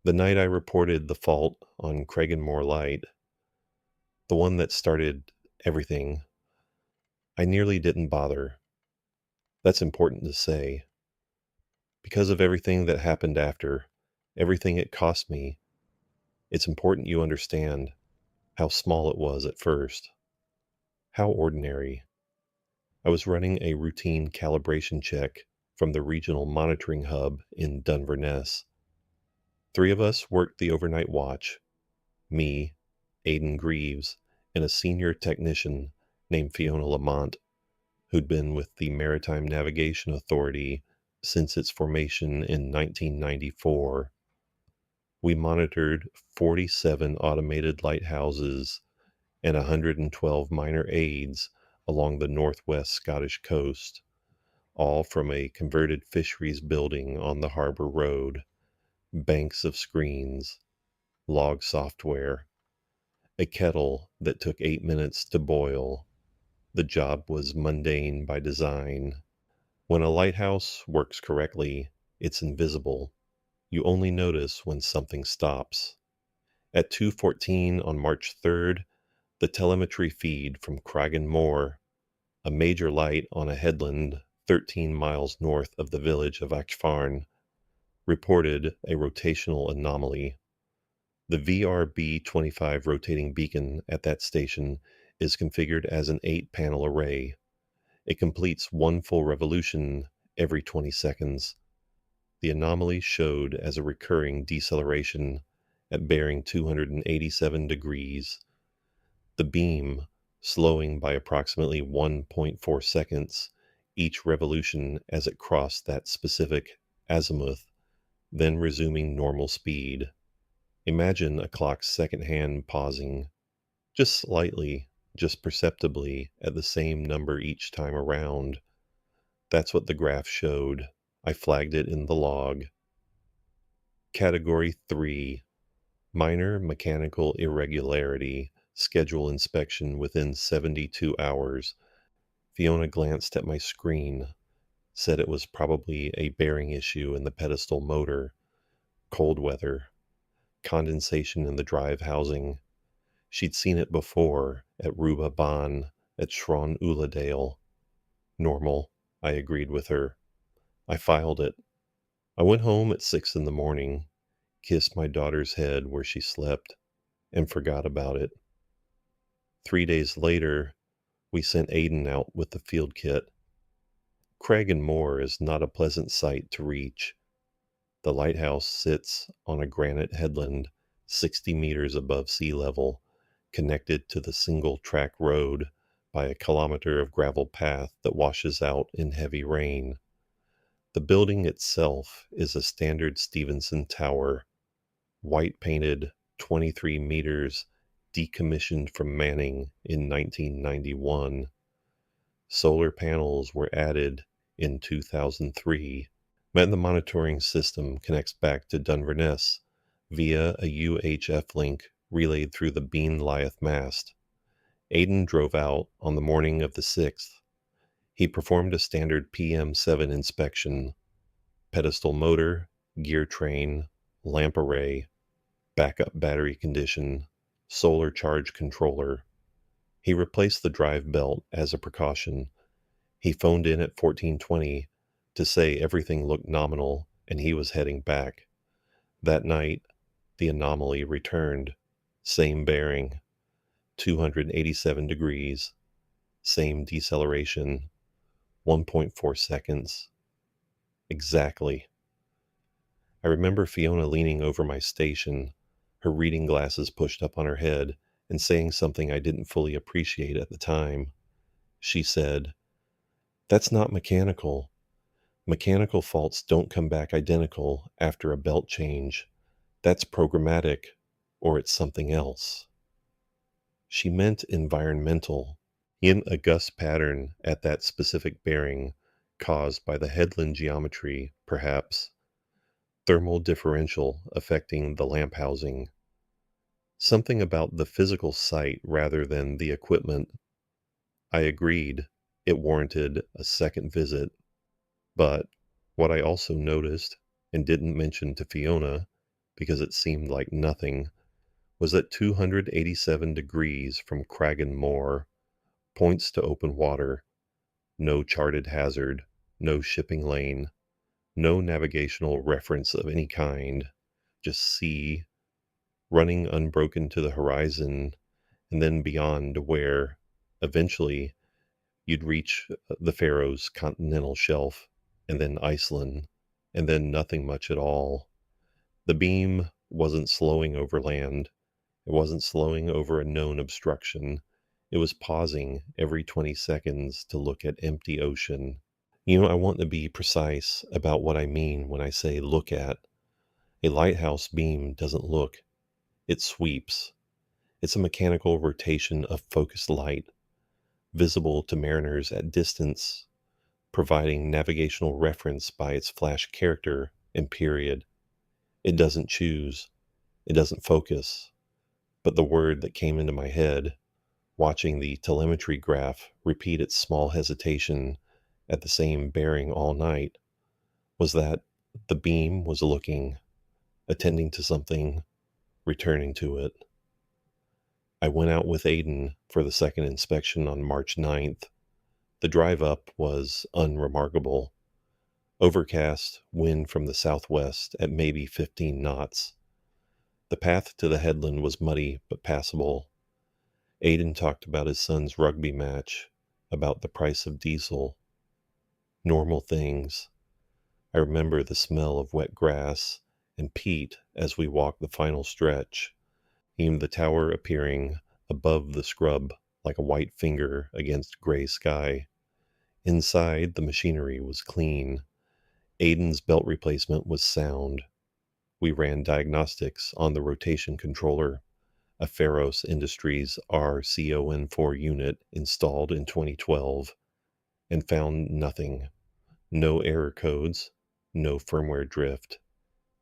The night I reported the fault on Craigenmore Light, the one that started everything, I nearly didn't bother. That's important to say. Because of everything that happened after, everything it cost me, it's important you understand how small it was at first. How ordinary. I was running a routine calibration check from the regional monitoring hub in Dunverness. 3 of us worked the overnight watch: me, Aidan Greaves, and a senior technician named Fiona Lamont, who'd been with the Maritime Navigation Authority since its formation in 1994. We monitored 47 automated lighthouses and 112 minor aids along the northwest Scottish coast, all from a converted fisheries building on the harbor road, banks of screens, log software, a kettle that took 8 minutes to boil. The job was mundane by design. When a lighthouse works correctly, it's invisible. You only notice when something stops. At 2:14 on March 3rd, the telemetry feed from Craigenmore, a major light on a headland 13 miles north of the village of Achfarn, reported a rotational anomaly. The VRB-25 rotating beacon at that station is configured as an 8-panel array. It completes one full revolution every 20 seconds. The anomaly showed as a recurring deceleration at bearing 287 degrees. The beam, slowing by approximately 1.4 seconds each revolution as it crossed that specific azimuth, then resuming normal speed. Imagine a clock's second hand pausing, just slightly, just perceptibly, at the same number each time around. That's what the graph showed. I flagged it in the log. Category 3: Minor mechanical irregularity. Schedule inspection within 72 hours. Fiona glanced at my screen, said it was probably a bearing issue in the pedestal motor. Cold weather. Condensation in the drive housing. She'd seen it before at Ruba Ban at Shron Uladale. Normal, I agreed with her. I filed it. I went home at 6 in the morning, kissed my daughter's head where she slept, and forgot about it. 3 days later, we sent Aidan out with the field kit. Craigenmore is not a pleasant sight to reach. The lighthouse sits on a granite headland 60 meters above sea level, connected to the single-track road by a kilometer of gravel path that washes out in heavy rain. The building itself is a standard Stevenson tower, white painted, 23 meters, decommissioned from Manning in 1991. Solar panels were added in 2003. And the monitoring system connects back to Dunverness via a UHF link relayed through the Bean Lyeth mast. Aidan drove out on the morning of the 6th. He performed a standard PM7 inspection: pedestal motor, gear train, lamp array, backup battery condition, solar charge controller. He replaced the drive belt as a precaution. He phoned in at 14:20 to say everything looked nominal and he was heading back. That night, the anomaly returned. Same bearing, 287 degrees, same deceleration, 1.4 seconds. Exactly. I remember Fiona leaning over my station, her reading glasses pushed up on her head, and saying something I didn't fully appreciate at the time. She said, "That's not mechanical. Mechanical faults don't come back identical after a belt change. That's programmatic, or it's something else." She meant environmental, in a gust pattern at that specific bearing, caused by the headland geometry, perhaps. Thermal differential affecting the lamp housing. Something about the physical site rather than the equipment. I agreed it warranted a second visit, but what I also noticed and didn't mention to Fiona because it seemed like nothing, was at 287 degrees from Craggan Moor, points to open water, no charted hazard, no shipping lane, no navigational reference of any kind, just sea, running unbroken to the horizon, and then beyond where, eventually, you'd reach the Faroes continental shelf, and then Iceland, and then nothing much at all. The beam wasn't slowing over land. It wasn't slowing over a known obstruction. It was pausing every 20 seconds to look at empty ocean. I want to be precise about what I mean when I say look at. A lighthouse beam doesn't look, it sweeps. It's a mechanical rotation of focused light, visible to mariners at distance, providing navigational reference by its flash character and period. It doesn't choose, it doesn't focus, but the word that came into my head, watching the telemetry graph repeat its small hesitation at the same bearing all night, was that the beam was looking, attending to something, returning to it. I went out with Aiden for the second inspection on March 9th. The drive up was unremarkable. Overcast, wind from the southwest at maybe 15 knots. The path to the headland was muddy but passable. Aiden talked about his son's rugby match, about the price of diesel. Normal things. I remember the smell of wet grass and peat as we walked the final stretch, even the tower appearing above the scrub like a white finger against gray sky. Inside, the machinery was clean. Aiden's belt replacement was sound. We ran diagnostics on the rotation controller, a Pharos Industries RCON4 unit installed in 2012, and found nothing. No error codes, no firmware drift,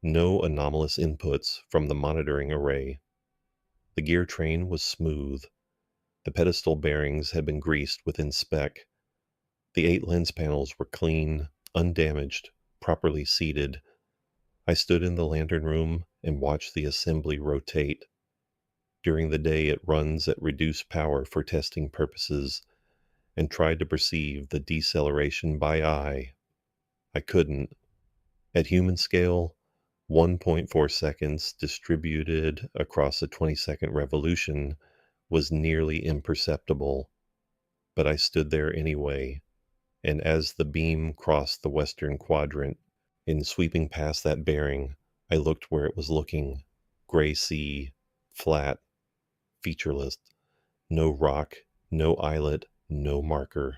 no anomalous inputs from the monitoring array. The gear train was smooth. The pedestal bearings had been greased within spec. The 8 lens panels were clean, undamaged, properly seated. I stood in the lantern room and watched the assembly rotate. During the day, it runs at reduced power for testing purposes, and tried to perceive the deceleration by eye. I couldn't. At human scale, 1.4 seconds distributed across a 20-second revolution was nearly imperceptible. But I stood there anyway, and as the beam crossed the western quadrant, in sweeping past that bearing, I looked where it was looking. Gray sea, flat, featureless, no rock, no islet, no marker.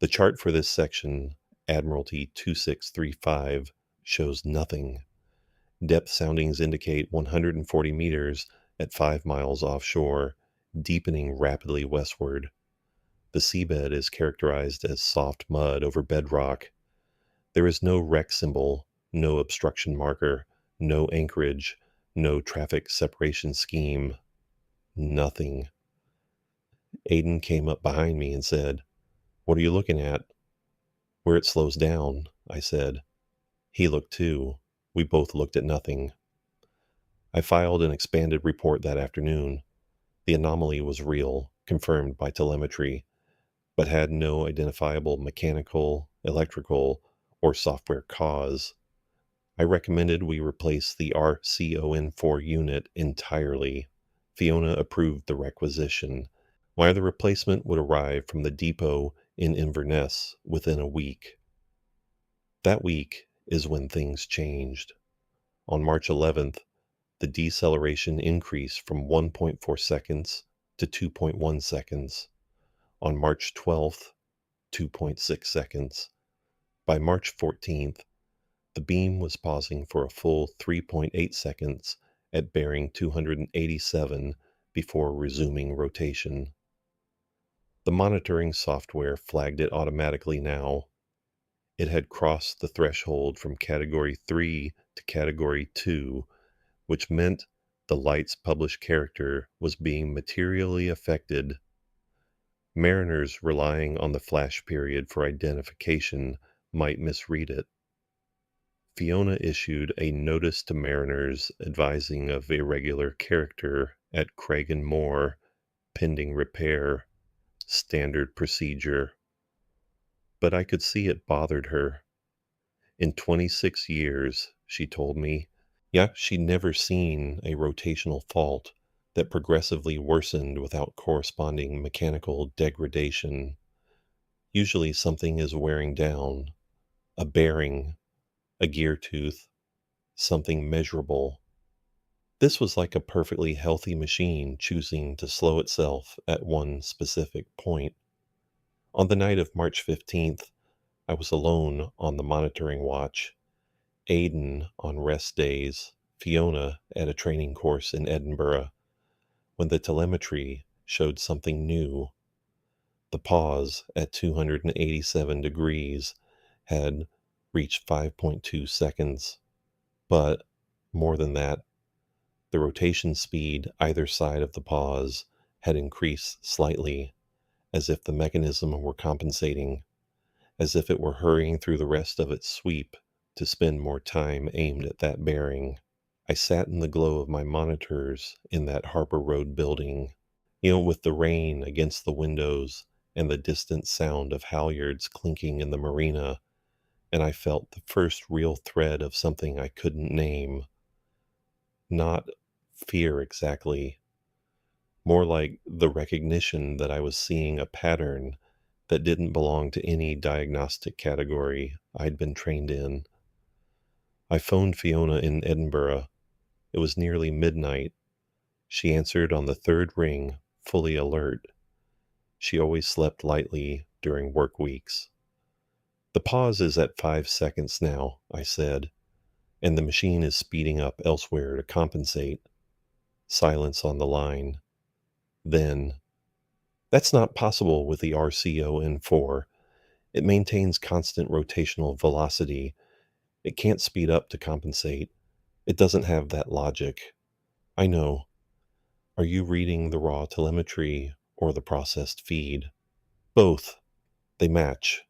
The chart for this section, Admiralty 2635, shows nothing. Depth soundings indicate 140 meters at 5 miles offshore, deepening rapidly westward. The seabed is characterized as soft mud over bedrock. There is no wreck symbol, no obstruction marker, no anchorage, no traffic separation scheme. Nothing. Aiden came up behind me and said, "What are you looking at?" "Where it slows down," I said. He looked too. We both looked at nothing. I filed an expanded report that afternoon. The anomaly was real, confirmed by telemetry, but had no identifiable mechanical, electrical, or software cause. I recommended we replace the RCON4 unit entirely. Fiona approved the requisition, while the replacement would arrive from the depot in Inverness within a week. That week is when things changed. On March 11th, the deceleration increased from 1.4 seconds to 2.1 seconds. On March 12th, 2.6 seconds. By March 14th, the beam was pausing for a full 3.8 seconds at bearing 287 before resuming rotation. The monitoring software flagged it automatically now. It had crossed the threshold from Category 3 to Category 2, which meant the light's published character was being materially affected. Mariners relying on the flash period for identification might misread it. Fiona issued a notice to mariners advising of irregular character at Craig Moor, pending repair, standard procedure. But I could see it bothered her. In 26 years, she told me, yeah, she'd never seen a rotational fault that progressively worsened without corresponding mechanical degradation. Usually something is wearing down, a bearing, a gear tooth, something measurable. This was like a perfectly healthy machine choosing to slow itself at one specific point. On the night of March 15th, I was alone on the monitoring watch, Aidan on rest days, Fiona at a training course in Edinburgh, when the telemetry showed something new. The pause at 287 degrees had reached 5.2 seconds. But, more than that, the rotation speed either side of the pause had increased slightly, as if the mechanism were compensating, as if it were hurrying through the rest of its sweep to spend more time aimed at that bearing. I sat in the glow of my monitors in that Harper Road building, with the rain against the windows and the distant sound of halyards clinking in the marina, and I felt the first real thread of something I couldn't name. Not fear exactly, more like the recognition that I was seeing a pattern that didn't belong to any diagnostic category I'd been trained in. I phoned Fiona in Edinburgh. It was nearly midnight. She answered on the third ring, fully alert. She always slept lightly during work weeks. The pause is at 5 seconds now, I said, and the machine is speeding up elsewhere to compensate. Silence on the line. Then, that's not possible with the RCON4. It maintains constant rotational velocity. It can't speed up to compensate. It doesn't have that logic. I know. Are you reading the raw telemetry or the processed feed? Both. They match.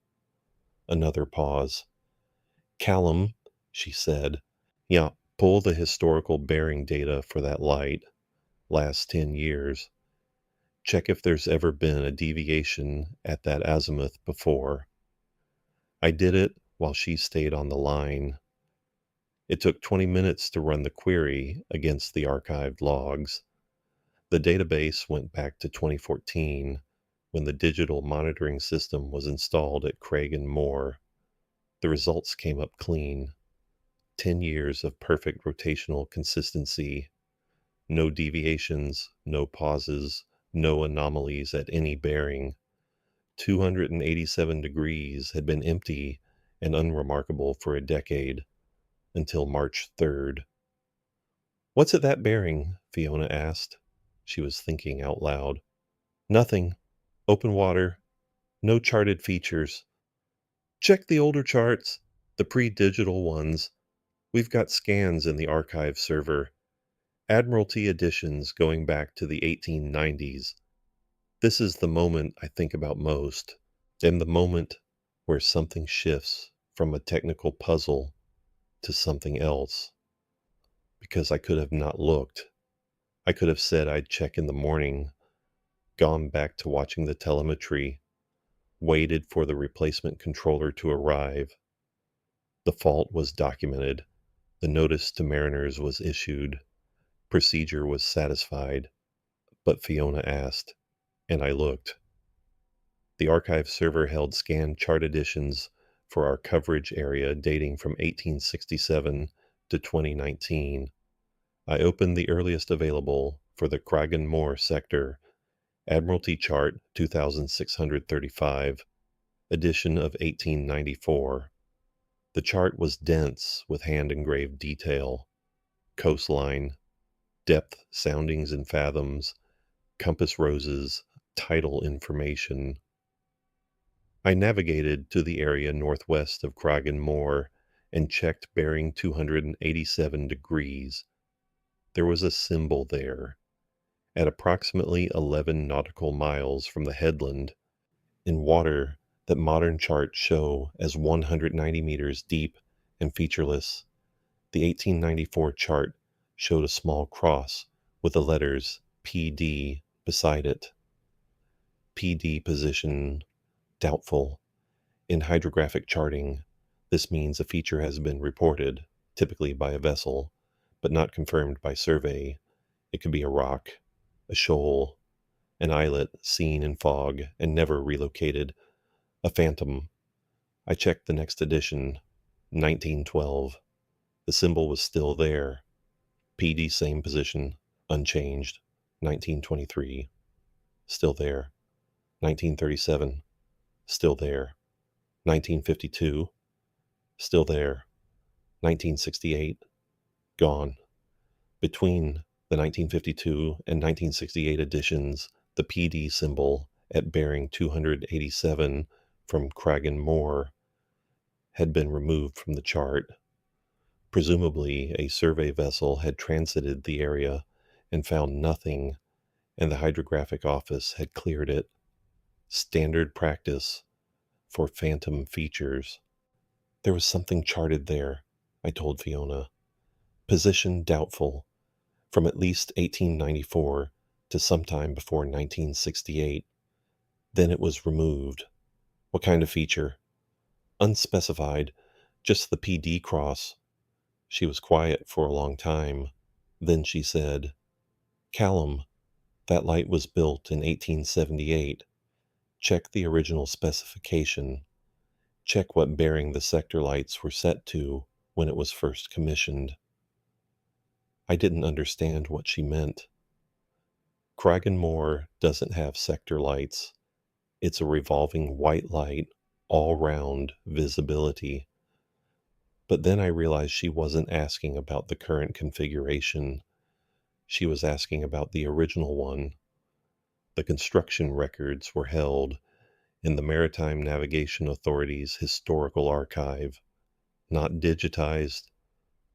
Another pause. Callum, she said. Yeah, pull the historical bearing data for that light. Last 10 years. Check if there's ever been a deviation at that azimuth before. I did it while she stayed on the line. It took 20 minutes to run the query against the archived logs. The database went back to 2014, when the digital monitoring system was installed at Craig Moor. The results came up clean. 10 years of perfect rotational consistency. No deviations, no pauses, no anomalies at any bearing. 287 degrees had been empty and unremarkable for a decade, until March 3rd. What's at that bearing? Fiona asked. She was thinking out loud. Nothing. Open water. No charted features. Check the older charts, the pre-digital ones. We've got scans in the archive server. Admiralty editions going back to the 1890s. This is the moment I think about most, and the moment where something shifts from a technical puzzle to something else. Because I could have not looked. I could have said I'd check in the morning, gone back to watching the telemetry, waited for the replacement controller to arrive. The fault was documented. The notice to mariners was issued. Procedure was satisfied. But Fiona asked, and I looked. The archive server held scanned chart editions for our coverage area dating from 1867 to 2019. I opened the earliest available for the Moor sector, Admiralty Chart 2635, edition of 1894. The chart was dense with hand-engraved detail, coastline, depth soundings in fathoms, compass roses, tidal information. I navigated to the area northwest of Moor and checked bearing 287 degrees. There was a symbol there, at approximately 11 nautical miles from the headland, in water that modern charts show as 190 meters deep and featureless. The 1894 chart showed a small cross with the letters PD beside it. PD position doubtful. In hydrographic charting, this means a feature has been reported, typically by a vessel, but not confirmed by survey. It could be a rock, a shoal, an islet seen in fog and never relocated, a phantom. I checked the next edition, 1912. The symbol was still there. PD same position, unchanged. 1923, still there. 1937, still there. 1952, still there. 1968, gone. Between the 1952 and 1968 editions, the PD symbol at bearing 287 from Craggan Moor had been removed from the chart. Presumably, a survey vessel had transited the area and found nothing, and the hydrographic office had cleared it. Standard practice for phantom features. There was something charted there, I told Fiona. Position doubtful, from at least 1894 to sometime before 1968. Then it was removed. What kind of feature? Unspecified, just the PD cross. She was quiet for a long time. Then she said, Callum, that light was built in 1878. Check the original specification. Check what bearing the sector lights were set to when it was first commissioned. I didn't understand what she meant. Craggan Moor doesn't have sector lights. It's a revolving white light, all-round visibility. But then I realized she wasn't asking about the current configuration. She was asking about the original one. The construction records were held in the Maritime Navigation Authority's historical archive, not digitized,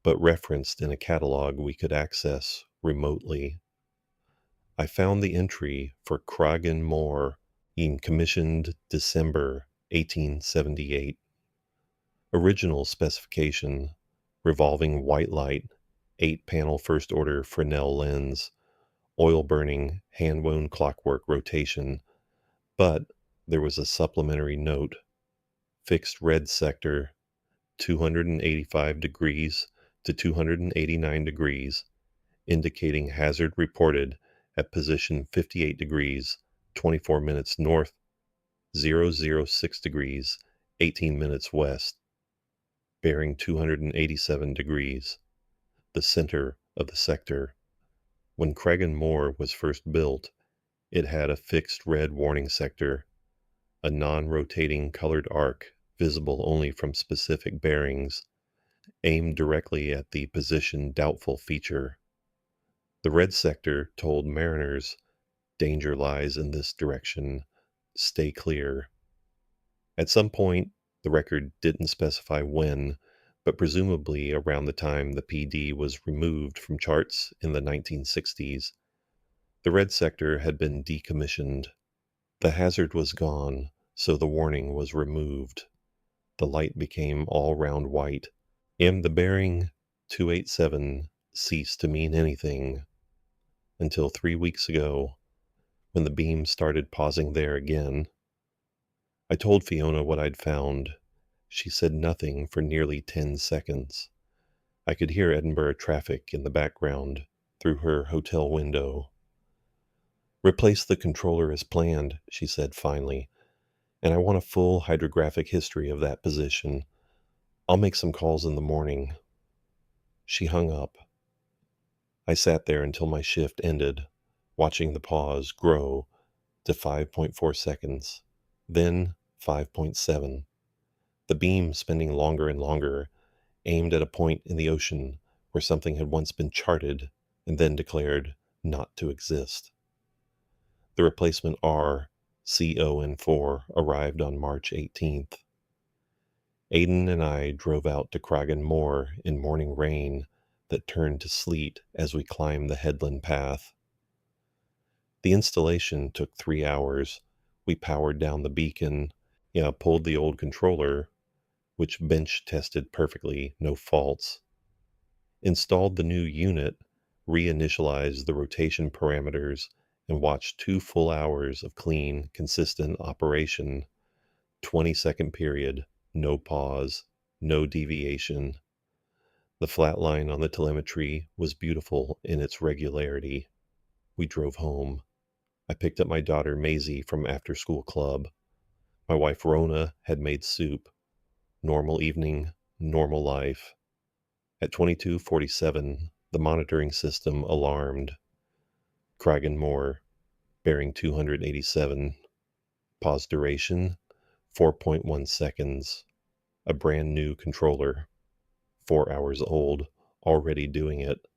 but referenced in a catalog we could access remotely. I found the entry for Craggan Moor in commissioned December 1878. Original specification, revolving white light, 8-panel first order Fresnel lens, oil burning, hand-wound clockwork rotation, but there was a supplementary note, fixed red sector, 285 degrees to 289 degrees, indicating hazard reported at position 58 degrees, 24 minutes north, 006 degrees, 18 minutes west, bearing 287 degrees, the center of the sector. When Craggan Moor was first built, it had a fixed red warning sector, a non-rotating colored arc visible only from specific bearings, aimed directly at the position doubtful feature. The red sector told mariners, danger lies in this direction, stay clear. At some point, the record didn't specify when, but presumably around the time the PD was removed from charts in the 1960s, the red sector had been decommissioned. The hazard was gone, so the warning was removed. The light became all round white, and the bearing 287 ceased to mean anything until 3 weeks ago, when the beam started pausing there again. I told Fiona what I'd found. She said nothing for nearly 10 seconds. I could hear Edinburgh traffic in the background through her hotel window. Replace the controller as planned, she said finally, and I want a full hydrographic history of that position. I'll make some calls in the morning. She hung up. I sat there until my shift ended, watching the pause grow to 5.4 seconds, then 5.7. The beam spinning longer and longer, aimed at a point in the ocean where something had once been charted and then declared not to exist. The replacement RCON4 arrived on March 18th. Aidan and I drove out to Craggan Moor in morning rain that turned to sleet as we climbed the headland path. The installation took 3 hours. We powered down the beacon, pulled the old controller, which bench tested perfectly, no faults. Installed the new unit, reinitialized the rotation parameters, and watched 2 full hours of clean, consistent operation. 20-second period, no pause, no deviation. The flat line on the telemetry was beautiful in its regularity. We drove home. I picked up my daughter Maisie from after-school club. My wife Rona had made soup. Normal evening, normal life. At 22:47, the monitoring system alarmed. Cragganmore, bearing 287. Pause duration, 4.1 seconds. A brand new controller. 4 hours old, already doing it.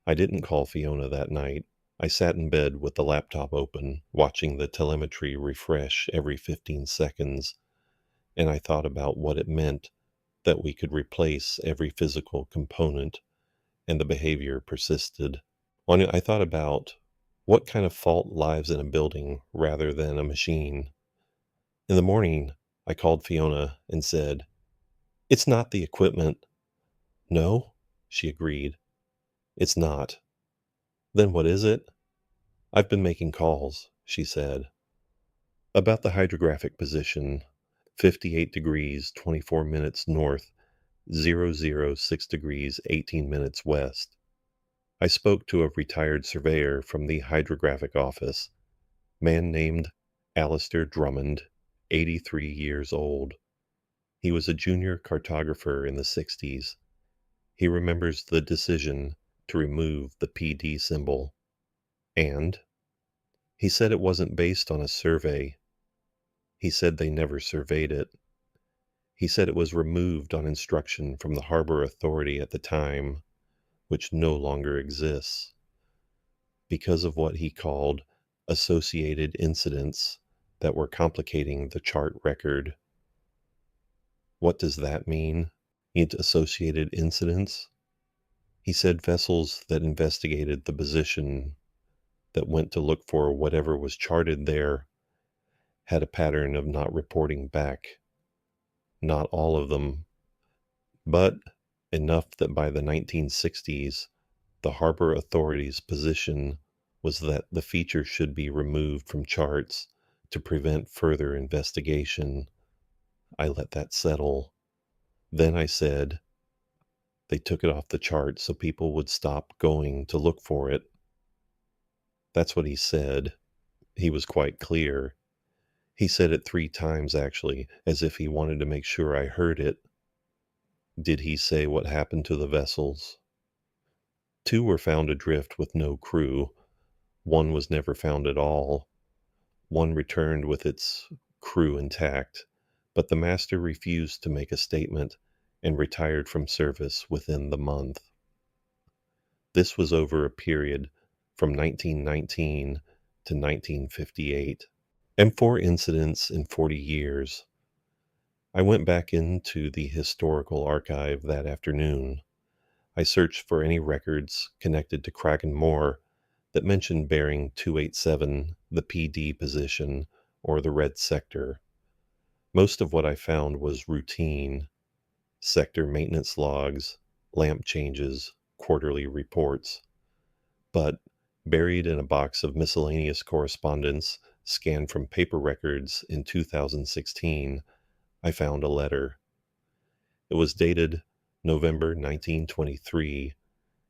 I didn't call Fiona that night. I sat in bed with the laptop open, watching the telemetry refresh every 15 seconds, and I thought about what it meant that we could replace every physical component, and the behavior persisted. I thought about what kind of fault lives in a building rather than a machine. In the morning, I called Fiona and said, "It's not the equipment." "No," she agreed. "It's not." "Then what is it?" "I've been making calls," she said. "About the hydrographic position, 58 degrees, 24 minutes north, 006 degrees, 18 minutes west. I spoke to a retired surveyor from the hydrographic office, man named Alistair Drummond, 83 years old. He was a junior cartographer in the 60s. He remembers the decision to remove the PD symbol. And he said it wasn't based on a survey. He said they never surveyed it. He said it was removed on instruction from the harbor authority at the time, which no longer exists, because of what he called associated incidents that were complicating the chart record. What does that mean? Associated incidents? He said vessels that investigated the position, that went to look for whatever was charted there, had a pattern of not reporting back. Not all of them, but enough that by the 1960s, the harbor authority's position was that the feature should be removed from charts to prevent further investigation. I let that settle. Then I said, they took it off the chart so people would stop going to look for it. That's what he said. He was quite clear. He said it 3 times, actually, as if he wanted to make sure I heard it. Did he say what happened to the vessels? 2 were found adrift with no crew. 1 was never found at all. 1 returned with its crew intact, but the master refused to make a statement and retired from service within the month. This was over a period from 1919 to 1958. And 4 incidents in 40 years. I went back into the historical archive that afternoon. I searched for any records connected to Cragganmore that mentioned bearing 287, the PD position, or the red sector. Most of what I found was routine: sector maintenance logs, lamp changes, quarterly reports. But buried in a box of miscellaneous correspondence scanned from paper records in 2016, I found a letter. It was dated November 1923,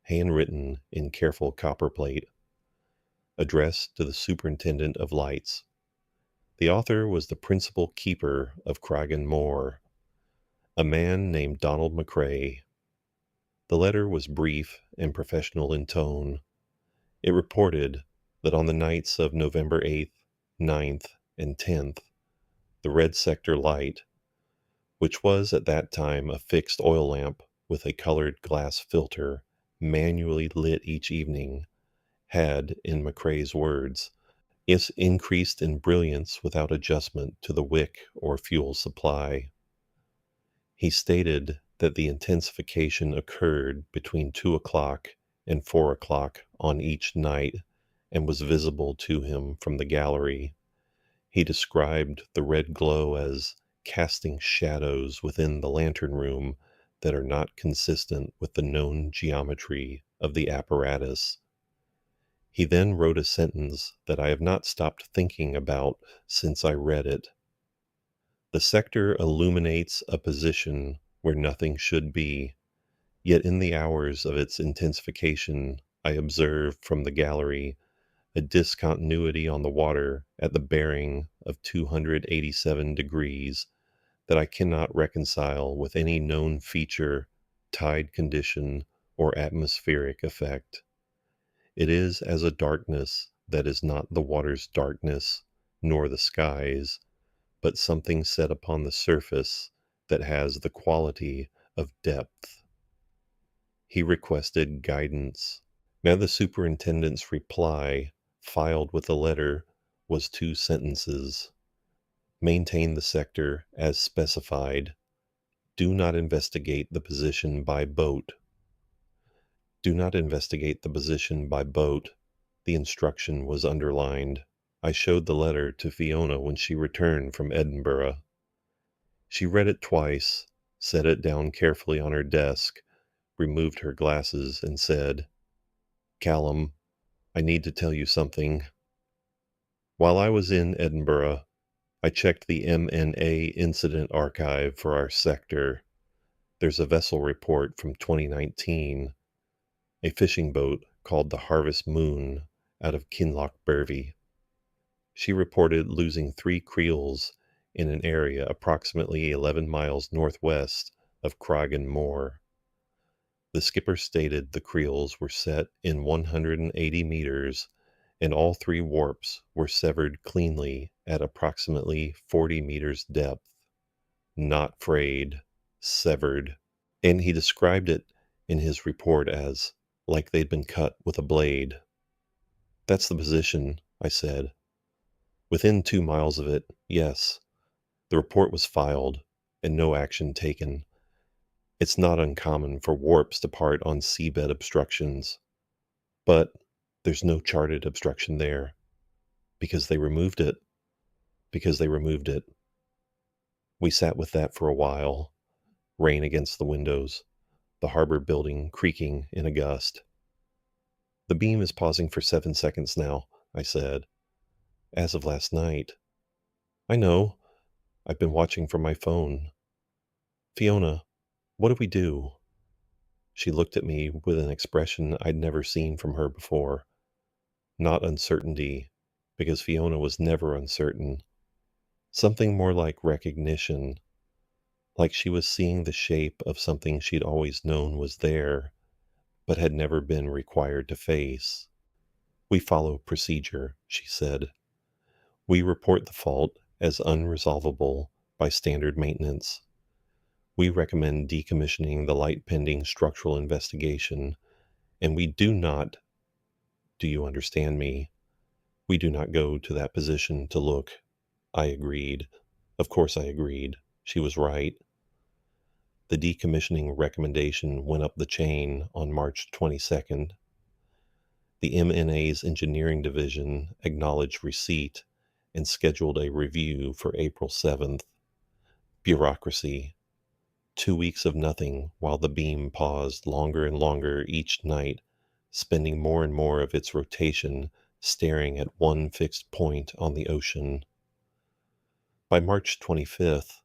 handwritten in careful copperplate, addressed to the superintendent of lights. The author was the principal keeper of Cragganmore, a man named Donald McCrae. The letter was brief and professional in tone. It reported that on the nights of November 8th, 9th, and 10th, the red sector light, which was at that time a fixed oil lamp with a colored glass filter manually lit each evening, had, in McCrae's words, is increased in brilliance without adjustment to the wick or fuel supply. He stated that the intensification occurred between 2 o'clock and 4 o'clock on each night and was visible to him from the gallery. He described the red glow as casting shadows within the lantern room that are not consistent with the known geometry of the apparatus. He then wrote a sentence that I have not stopped thinking about since I read it. The sector illuminates a position where nothing should be, yet in the hours of its intensification, I observe from the gallery a discontinuity on the water at the bearing of 287 degrees that I cannot reconcile with any known feature, tide condition, or atmospheric effect. It is as a darkness that is not the water's darkness, nor the sky's, but something set upon the surface that has the quality of depth. He requested guidance. Now the superintendent's reply, filed with the letter, was 2 sentences. Maintain the sector as specified. Do not investigate the position by boat. Do not investigate the position by boat. The instruction was underlined. I showed the letter to Fiona when she returned from Edinburgh. She read it twice, set it down carefully on her desk, removed her glasses, and said, "Callum, I need to tell you something. While I was in Edinburgh, I checked the M&A incident archive for our sector. There's a vessel report from 2019, a fishing boat called the Harvest Moon out of Kinlochbervie. She reported losing 3 creels in an area approximately 11 miles northwest of Craggan Moor. The skipper stated the creels were set in 180 meters and all 3 warps were severed cleanly at approximately 40 meters depth. Not frayed, severed. And he described it in his report as like they'd been cut with a blade. That's the position, I said. Within 2 miles of it, yes. The report was filed and no action taken. It's not uncommon for warps to part on seabed obstructions. But there's no charted obstruction there. Because they removed it. Because they removed it. We sat with that for a while. Rain against the windows. The harbor building creaking in a gust. The beam is pausing for 7 seconds now, I said. As of last night. I know. I've been watching from my phone. Fiona, what do we do? She looked at me with an expression I'd never seen from her before. Not uncertainty, because Fiona was never uncertain. Something more like recognition, like she was seeing the shape of something she'd always known was there, but had never been required to face. We follow procedure, she said. We report the fault as unresolvable by standard maintenance. We recommend decommissioning the light pending structural investigation, and we do not, do you understand me? We do not go to that position to look. I agreed. Of course I agreed. She was right. The decommissioning recommendation went up the chain on March 22nd. The MNA's engineering division acknowledged receipt and scheduled a review for April 7th. Bureaucracy. 2 weeks of nothing while the beam paused longer and longer each night, spending more and more of its rotation staring at one fixed point on the ocean. By March 25th,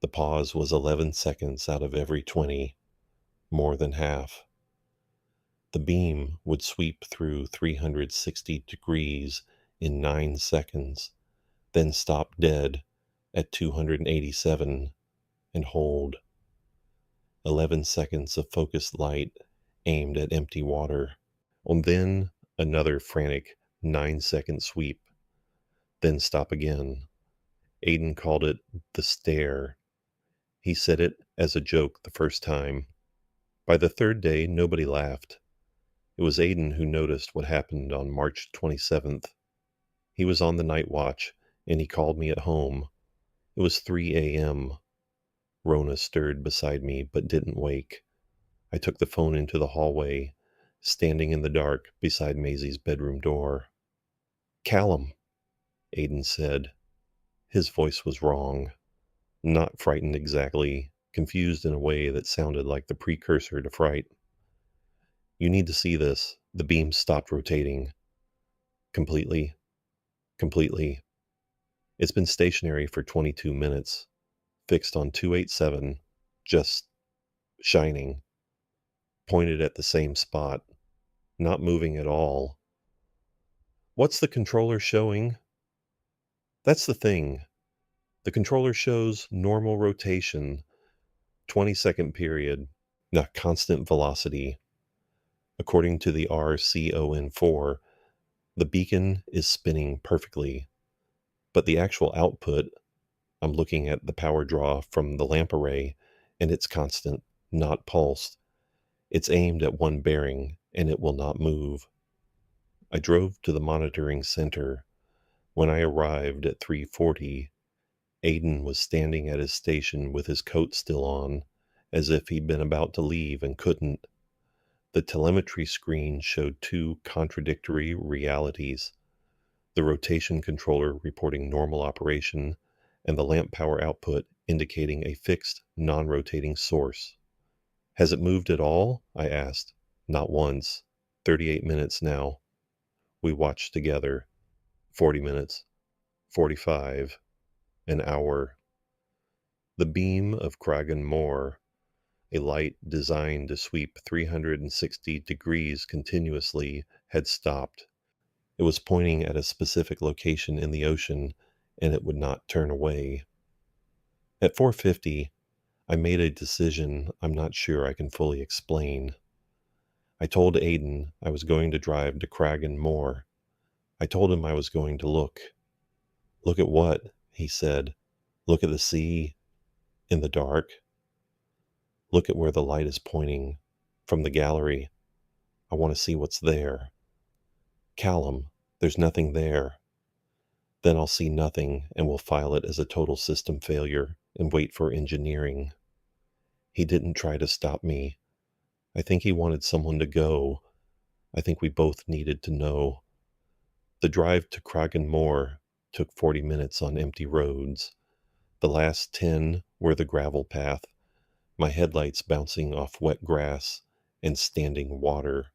the pause was 11 seconds out of every 20, more than half. The beam would sweep through 360 degrees in 9 seconds, then stop dead at 287 and hold. 11 seconds of focused light aimed at empty water. And then another frantic 9-second sweep, then stop again. Aiden called it the stare. He said it as a joke the first time. By the 3rd day, nobody laughed. It was Aiden who noticed what happened on March 27th. He was on the night watch, and he called me at home. It was 3 a.m. Rona stirred beside me, but didn't wake. I took the phone into the hallway, standing in the dark beside Maisie's bedroom door. "Callum," Aiden said. His voice was wrong. Not frightened exactly, confused in a way that sounded like the precursor to fright. "You need to see this." The beam stopped rotating. Completely. Completely. It's been stationary for 22 minutes, fixed on 287, just shining, pointed at the same spot, not moving at all. "What's the controller showing?" That's the thing. The controller shows normal rotation, 20-second period, not constant velocity. According to the RCON4, the beacon is spinning perfectly, but the actual output, I'm looking at the power draw from the lamp array, and it's constant, not pulsed. It's aimed at one bearing, and it will not move. I drove to the monitoring center. When I arrived at 3:40, Aiden was standing at his station with his coat still on, as if he'd been about to leave and couldn't. The telemetry screen showed two contradictory realities: the rotation controller reporting normal operation, and the lamp power output indicating a fixed, non rotating source. "Has it moved at all?" I asked. "Not once. 38 minutes now." We watched together. 40 minutes. 45. An hour. The beam of Cragan Moor, a light designed to sweep 360 degrees continuously, had stopped. It was pointing at a specific location in the ocean, and it would not turn away. At 4:50, I made a decision I'm not sure I can fully explain. I told Aiden I was going to drive to Cragan Moor. I told him I was going to look. "Look at what?" he said. "Look at the sea in the dark. Look at where the light is pointing from the gallery. I want to see what's there." "Callum, there's nothing there." "Then I'll see nothing, and we'll file it as a total system failure and wait for engineering." He didn't try to stop me. I think he wanted someone to go. I think we both needed to know. The drive to Cragan Moor took 40 minutes on empty roads. The last 10 were the gravel path, my headlights bouncing off wet grass and standing water.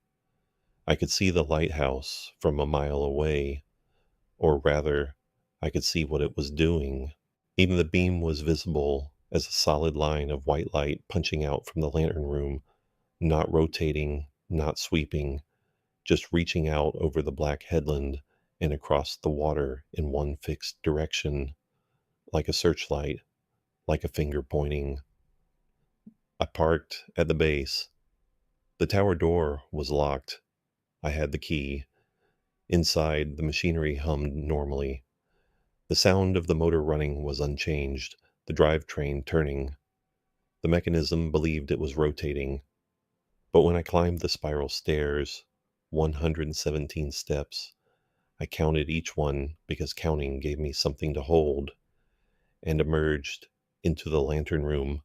I could see the lighthouse from a mile away, or rather, I could see what it was doing. Even the beam was visible as a solid line of white light punching out from the lantern room, not rotating, not sweeping, just reaching out over the black headland and across the water in one fixed direction, like a searchlight, like a finger pointing. I parked at the base. The tower door was locked. I had the key. Inside, the machinery hummed normally. The sound of the motor running was unchanged, the drivetrain turning. The mechanism believed it was rotating. But when I climbed the spiral stairs, 117 steps, I counted each one because counting gave me something to hold, and emerged into the lantern room.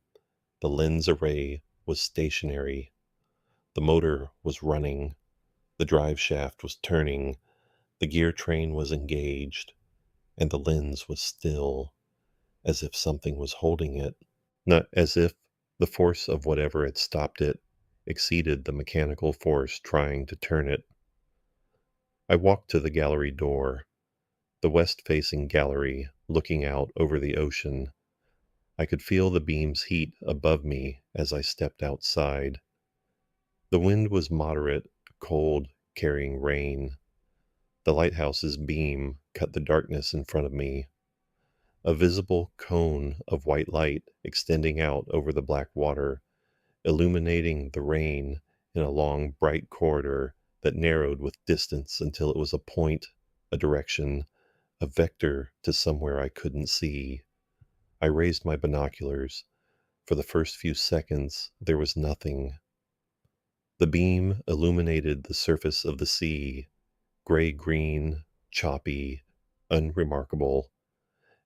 The lens array was stationary. The motor was running. The drive shaft was turning. The gear train was engaged. And the lens was still, as if something was holding it. Not as if the force of whatever had stopped it exceeded the mechanical force trying to turn it. I walked to the gallery door, the west-facing gallery looking out over the ocean. I could feel the beam's heat above me as I stepped outside. The wind was moderate, cold, carrying rain. The lighthouse's beam cut the darkness in front of me, a visible cone of white light extending out over the black water, illuminating the rain in a long, bright corridor that narrowed with distance until it was a point, a direction, a vector to somewhere I couldn't see. I raised my binoculars. For the first few seconds, there was nothing. The beam illuminated the surface of the sea, gray-green, choppy, unremarkable.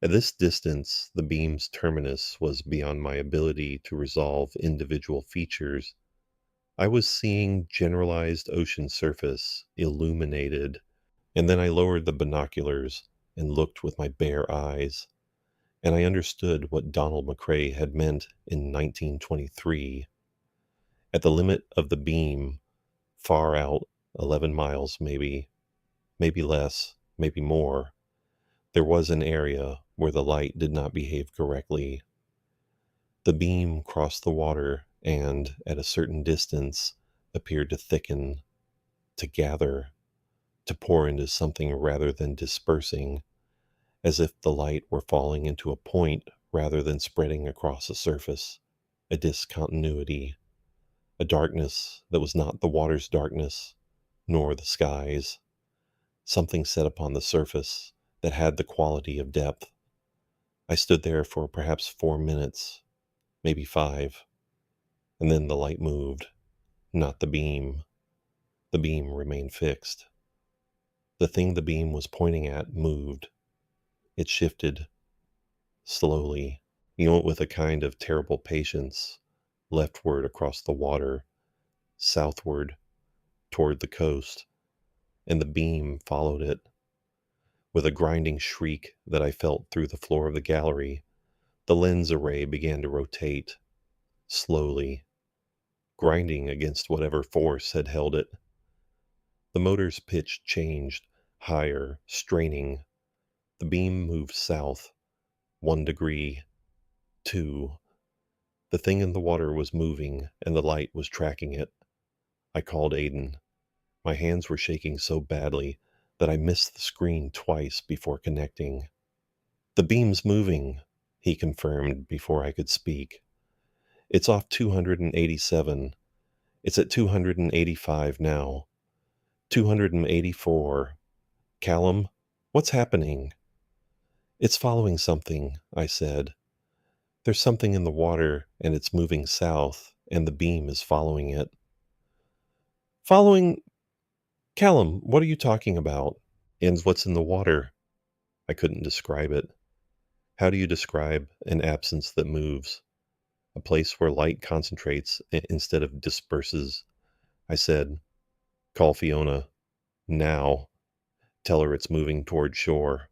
At this distance, the beam's terminus was beyond my ability to resolve individual features. I was seeing generalized ocean surface, illuminated, and then I lowered the binoculars and looked with my bare eyes. and I understood what Donald McRae had meant in 1923. At the limit of the beam, far out, 11 miles maybe, maybe less, maybe more, there was an area where the light did not behave correctly. The beam crossed the water and, at a certain distance, appeared to thicken, to gather, to pour into something rather than dispersing, as if the light were falling into a point rather than spreading across a surface, a discontinuity, a darkness that was not the water's darkness, nor the sky's, something set upon the surface that had the quality of depth. I stood there for perhaps 4 minutes, maybe 5, and then the light moved, not the beam. The beam remained fixed. The thing the beam was pointing at moved. It shifted, slowly, with a kind of terrible patience, leftward across the water, southward, toward the coast, and the beam followed it. With a grinding shriek that I felt through the floor of the gallery, the lens array began to rotate, slowly, grinding against whatever force had held it. The motor's pitch changed, higher, straining. The beam moved south, 1 degree, 2. The thing in the water was moving, and the light was tracking it. I called Aiden. My hands were shaking so badly that I missed the screen twice before connecting. "The beam's moving," he confirmed before I could speak. "It's off 287. It's at 285 now. 284. Callum, what's happening?" "It's following something," I said. "There's something in the water, and it's moving south, and the beam is following it." "Following? Callum, what are you talking about? And what's in the water?" I couldn't describe it. How do you describe an absence that moves? A place where light concentrates instead of disperses? I said, "Call Fiona. Now. Tell her it's moving toward shore."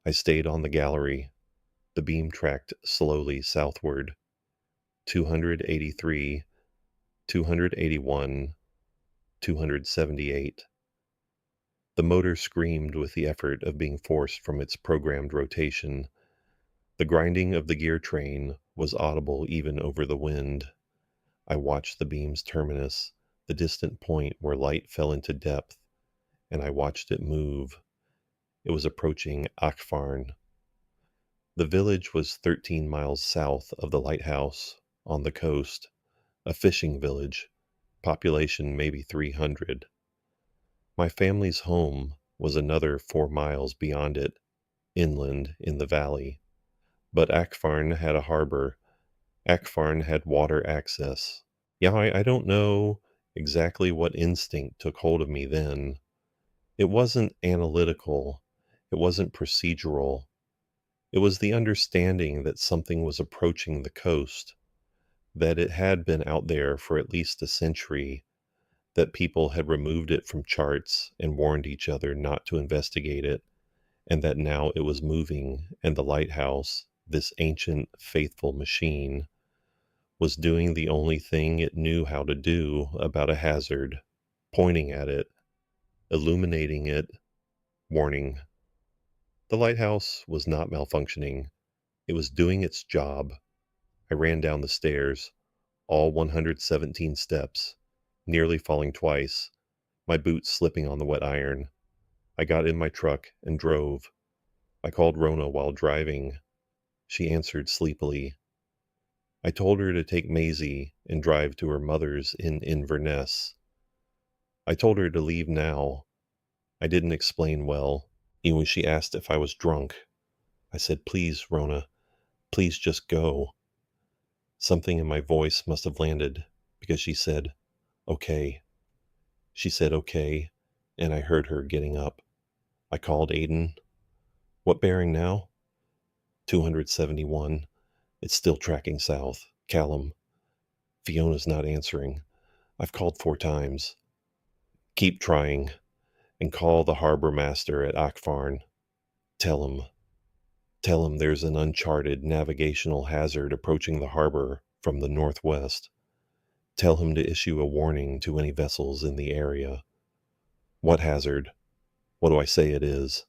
I stayed on the gallery. The beam tracked slowly southward. 283, 281, 278. The motor screamed with the effort of being forced from its programmed rotation. The grinding of the gear train was audible even over the wind. I watched the beam's terminus, the distant point where light fell into depth, and I watched it move. It was approaching Achfarn. The village was 13 miles south of the lighthouse, on the coast, a fishing village, population maybe 300. My family's home was another 4 miles beyond it, inland in the valley. But Achfarn had a harbor. Achfarn had water access. Yeah, I don't know exactly what instinct took hold of me then. It wasn't analytical. It wasn't procedural. It was the understanding that something was approaching the coast, that it had been out there for at least a century, that people had removed it from charts and warned each other not to investigate it, and that now it was moving, and the lighthouse, this ancient, faithful machine, was doing the only thing it knew how to do about a hazard, pointing at it, illuminating it, warning. The lighthouse was not malfunctioning. It was doing its job. I ran down the stairs, all 117 steps, nearly falling twice, my boots slipping on the wet iron. I got in my truck and drove. I called Rona while driving. She answered sleepily. I told her to take Maisie and drive to her mother's in Inverness. I told her to leave now. I didn't explain well. Even when she asked if I was drunk, I said, "Please, Rona, please just go." Something in my voice must have landed because she said, "Okay." She said, "Okay," and I heard her getting up. I called Aiden. "What bearing now?" 271. It's still tracking south. Callum. Fiona's not answering. I've called 4 times. "Keep trying, and call the harbor master at Achfarn. Tell him." Tell him there's an uncharted navigational hazard approaching the harbor from the northwest. Tell him to issue a warning to any vessels in the area. What hazard? What do I say it is?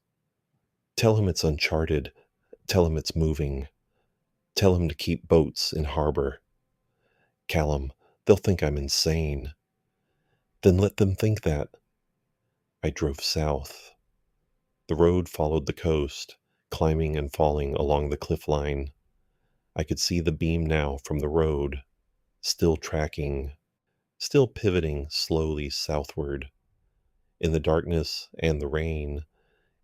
Tell him it's uncharted. Tell him it's moving. Tell him to keep boats in harbor. Callum, they'll think I'm insane. Then let them think that. I drove south. The road followed the coast, climbing and falling along the cliff line. I could see the beam now from the road, still tracking, still pivoting slowly southward. In the darkness and the rain,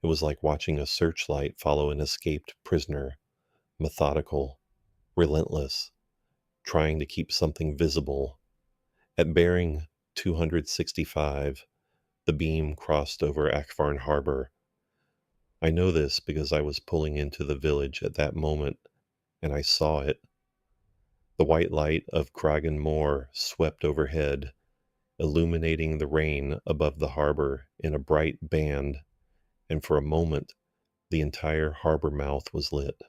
it was like watching a searchlight follow an escaped prisoner, methodical, relentless, trying to keep something visible. At bearing 265, the beam crossed over Akvarn Harbor. I know this because I was pulling into the village at that moment, and I saw it. The white light of Kragan Moor swept overhead, illuminating the rain above the harbor in a bright band, and for a moment the entire harbor mouth was lit.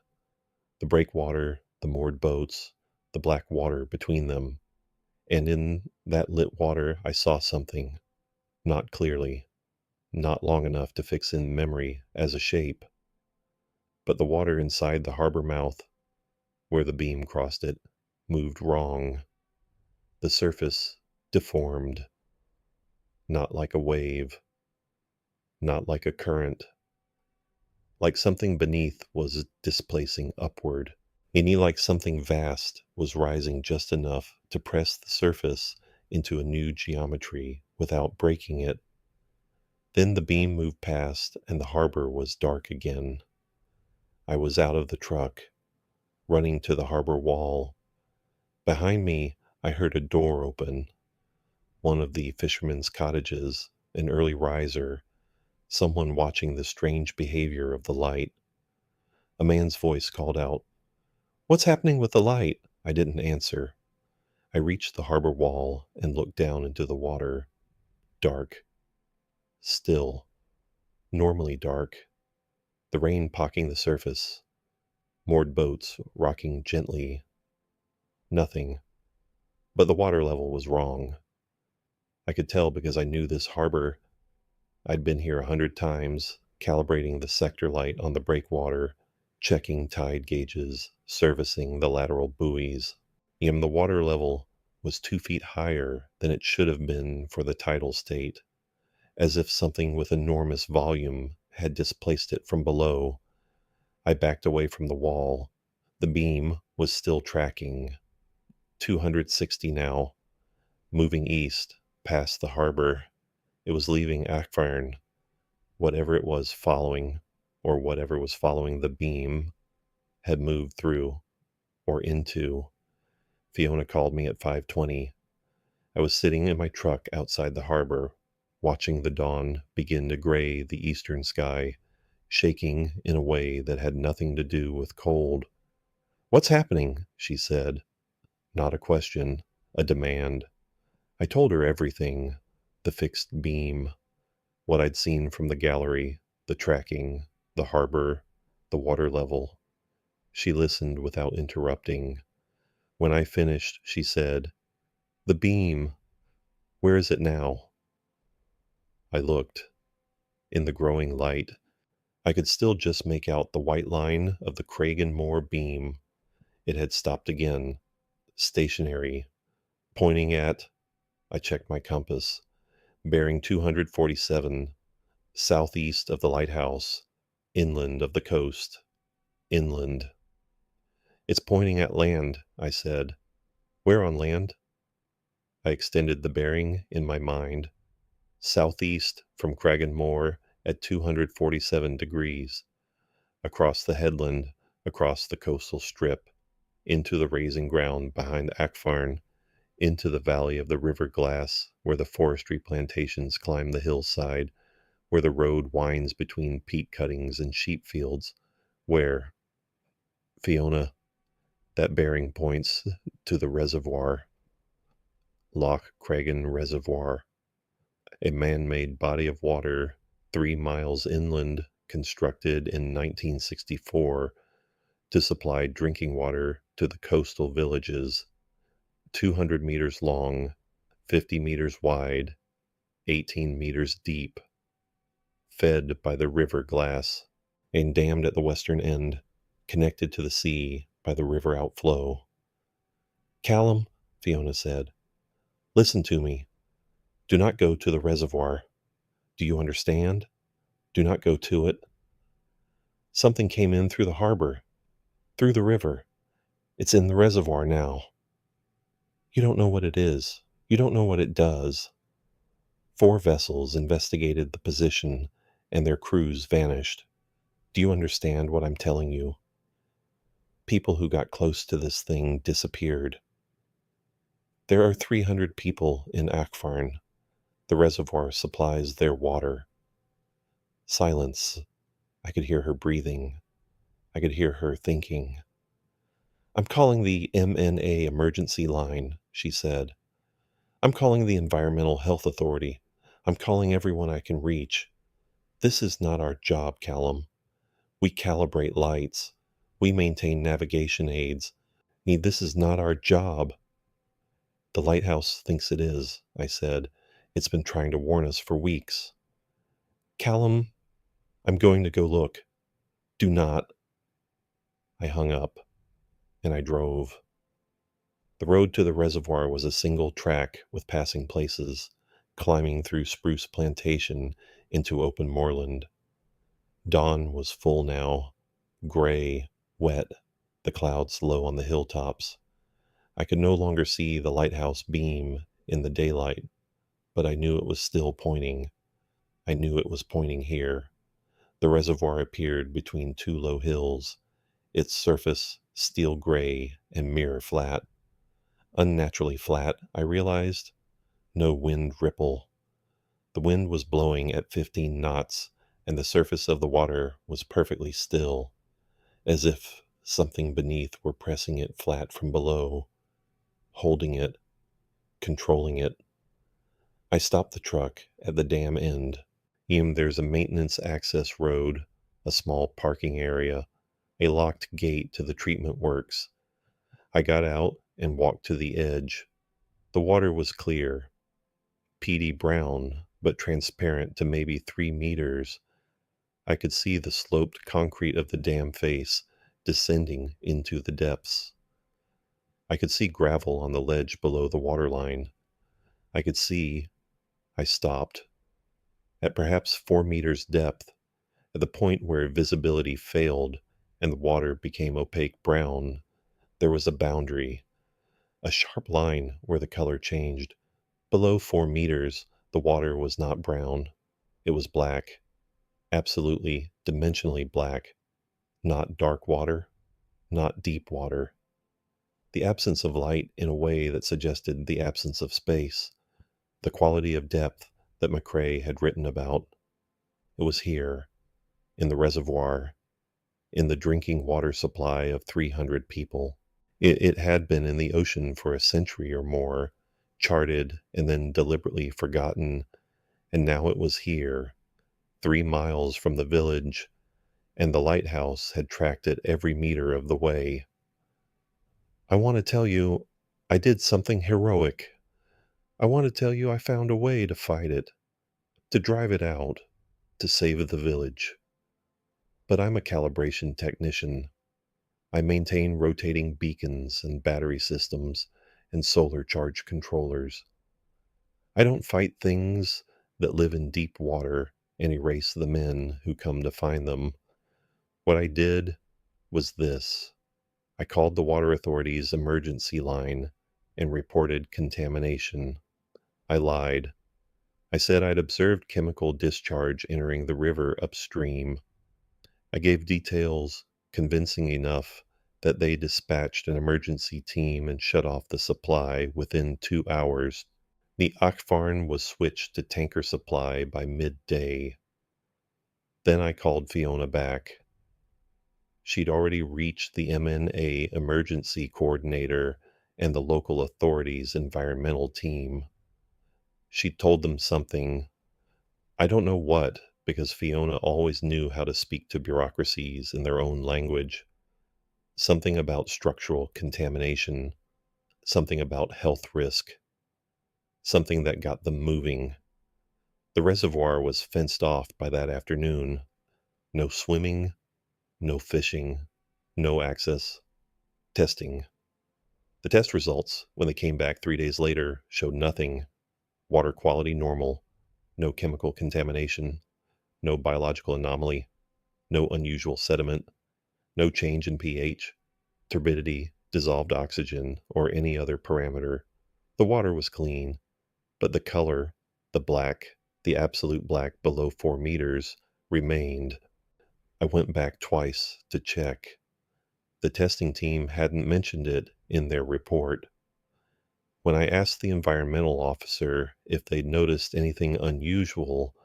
The breakwater, the moored boats, the black water between them. And in that lit water I saw something, not clearly, not long enough to fix in memory as a shape. But the water inside the harbor mouth, where the beam crossed it, moved wrong. The surface deformed, not like a wave, not like a current, like something beneath was displacing upward. Any like something vast was rising just enough to press the surface into a new geometry without breaking it. Then the beam moved past and the harbor was dark again. I was out of the truck, running to the harbor wall. Behind me, I heard a door open. One of the fishermen's cottages, an early riser, someone watching the strange behavior of the light. A man's voice called out, "What's happening with the light?" I didn't answer. I reached the harbor wall and looked down into the water. Dark. Still. Normally dark. The rain pocking the surface. Moored boats rocking gently. Nothing. But the water level was wrong. I could tell because I knew this harbor. I'd been here 100 times, calibrating the sector light on the breakwater, checking tide gauges, servicing the lateral buoys. And the water level was 2 feet higher than it should have been for the tidal state, as if something with enormous volume had displaced it from below. I backed away from the wall. The beam was still tracking. 260 now, moving east, past the harbor. It was leaving Akvarn. Whatever it was following, or whatever was following the beam, had moved through, or into. Fiona called me at 5:20. I was sitting in my truck outside the harbor, watching the dawn begin to gray the eastern sky, shaking in a way that had nothing to do with cold. "What's happening?" she said. Not a question, a demand. I told her everything, the fixed beam, what I'd seen from the gallery, the tracking, the harbor, the water level. She listened without interrupting. When I finished, she said, "The beam, where is it now?" I looked. In the growing light, I could still just make out the white line of the Kragan Moor beam. It had stopped again, stationary, pointing at, I checked my compass, bearing 247, southeast of the lighthouse, inland of the coast, inland. "It's pointing at land," I said. "Where on land?" I extended the bearing in my mind. Southeast from Kragan Moor at 247 degrees. Across the headland, across the coastal strip, into the raising ground behind Akvarn, into the valley of the River Glass, where the forestry plantations climb the hillside, where the road winds between peat cuttings and sheep fields, where, Fiona, that bearing points to the reservoir, Loch Kragan Reservoir, a man-made body of water 3 miles inland, constructed in 1964 to supply drinking water to the coastal villages, 200 meters long, 50 meters wide, 18 meters deep, fed by the river glass, and dammed at the western end, connected to the sea by the river outflow. Callum, Fiona said, listen to me. Do not go to the reservoir. Do you understand? Do not go to it. Something came in through the harbor, through the river. It's in the reservoir now. You don't know what it is. You don't know what it does. 4 vessels investigated the position, and their crews vanished. Do you understand what I'm telling you? People who got close to this thing disappeared. There are 300 people in Akfarn. The reservoir supplies their water. Silence. I could hear her breathing. I could hear her thinking. I'm calling the MNA emergency line, she said. I'm calling the Environmental Health Authority. I'm calling everyone I can reach. This is not our job, Callum. We calibrate lights. We maintain navigation aids. This is not our job. The lighthouse thinks it is, I said. It's been trying to warn us for weeks. Callum, I'm going to go look. Do not. I hung up, and I drove. The road to the reservoir was a single track with passing places, climbing through spruce plantation into open moorland. Dawn was full now, gray, wet, the clouds low on the hilltops. I could no longer see the lighthouse beam in the daylight, but I knew it was still pointing. I knew it was pointing here. The reservoir appeared between 2 low hills, its surface steel gray and mirror flat. Unnaturally flat, I realized. No wind ripple. The wind was blowing at 15 knots, and the surface of the water was perfectly still, as if something beneath were pressing it flat from below, holding it, controlling it. I stopped the truck at the dam end. There's a maintenance access road, a small parking area, a locked gate to the treatment works. I got out and walked to the edge. The water was clear, peaty brown, but transparent to maybe 3 meters. I could see the sloped concrete of the dam face descending into the depths. I could see gravel on the ledge below the waterline. I could see. I stopped. At perhaps 4 meters depth, at the point where visibility failed and the water became opaque brown, there was a boundary, a sharp line where the color changed. Below 4 meters, the water was not brown. It was black, absolutely dimensionally black, not dark water, not deep water. The absence of light in a way that suggested the absence of space, the quality of depth that McCrae had written about. It was here, in the reservoir, in the drinking water supply of 300 people. It had been in the ocean for a century or more, charted and then deliberately forgotten, and now it was here, 3 miles from the village, and the lighthouse had tracked it every meter of the way. I want to tell you I did something heroic. I want to tell you I found a way to fight it, to drive it out, to save the village. But I'm a calibration technician. I maintain rotating beacons and battery systems and solar charge controllers. I don't fight things that live in deep water and erase the men who come to find them. What I did was this. I called the water authority's emergency line and reported contamination. I lied. I said I'd observed chemical discharge entering the river upstream. I gave details convincing enough that they dispatched an emergency team and shut off the supply within 2 hours. The Akfarn was switched to tanker supply by midday. Then I called Fiona back. She'd already reached the MNA emergency coordinator and the local authorities' environmental team. She'd told them something. I don't know what, because Fiona always knew how to speak to bureaucracies in their own language. Something about structural contamination, something about health risk, something that got them moving. The reservoir was fenced off by that afternoon. No swimming, no fishing, no access. Testing. The test results, when they came back 3 days later, showed nothing. Water quality normal, no chemical contamination, no biological anomaly, no unusual sediment, no change in pH, turbidity, dissolved oxygen, or any other parameter. The water was clean, but the color, the black, the absolute black below 4 meters, remained. I went back twice to check. The testing team hadn't mentioned it in their report. When I asked the environmental officer if they'd noticed anything unusual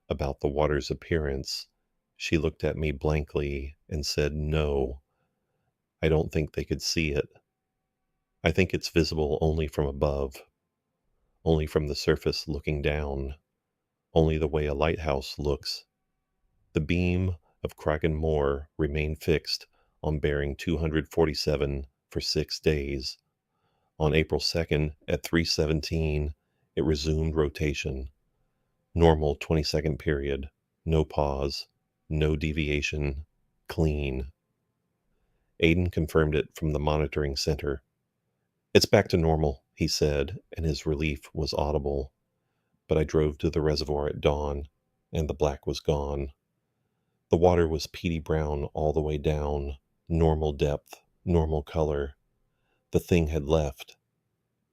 about the water's appearance, she looked at me blankly and said, "No, I don't think they could see it. I think it's visible only from above, only from the surface looking down, only the way a lighthouse looks." The beam of Kraken Moor remained fixed on bearing 247 for 6 days. On April 2nd at 3:17, it resumed rotation. Normal 20-second period, no pause, no deviation, clean. Aiden confirmed it from the monitoring center. "It's back to normal," he said, and his relief was audible. But I drove to the reservoir at dawn, and the black was gone. The water was peaty brown all the way down, normal depth, normal color. The thing had left.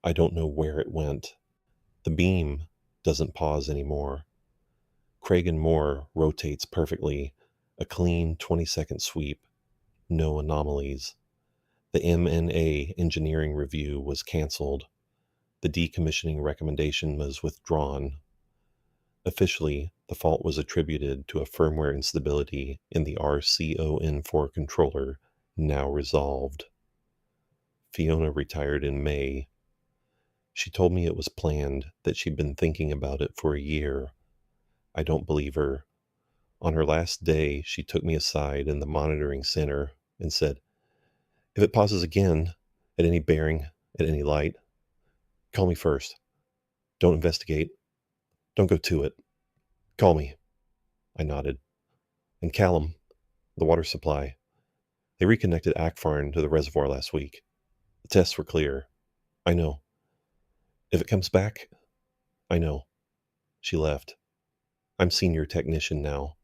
I don't know where it went. The beam doesn't pause anymore. Kraken Moor rotates perfectly, a clean 20-second sweep, no anomalies. The MNA engineering review was canceled. The decommissioning recommendation was withdrawn. Officially, the fault was attributed to a firmware instability in the RCON4 controller, now resolved. Fiona retired in May. She told me it was planned, that she'd been thinking about it for a year. I don't believe her. On her last day, she took me aside in the monitoring center and said, "If it pauses again, at any bearing, at any light, call me first. Don't investigate. Don't go to it. Call me." I nodded. "And Callum, the water supply. They reconnected Akfarn to the reservoir last week. The tests were clear. I know. If it comes back, I know." She left. I'm senior technician now.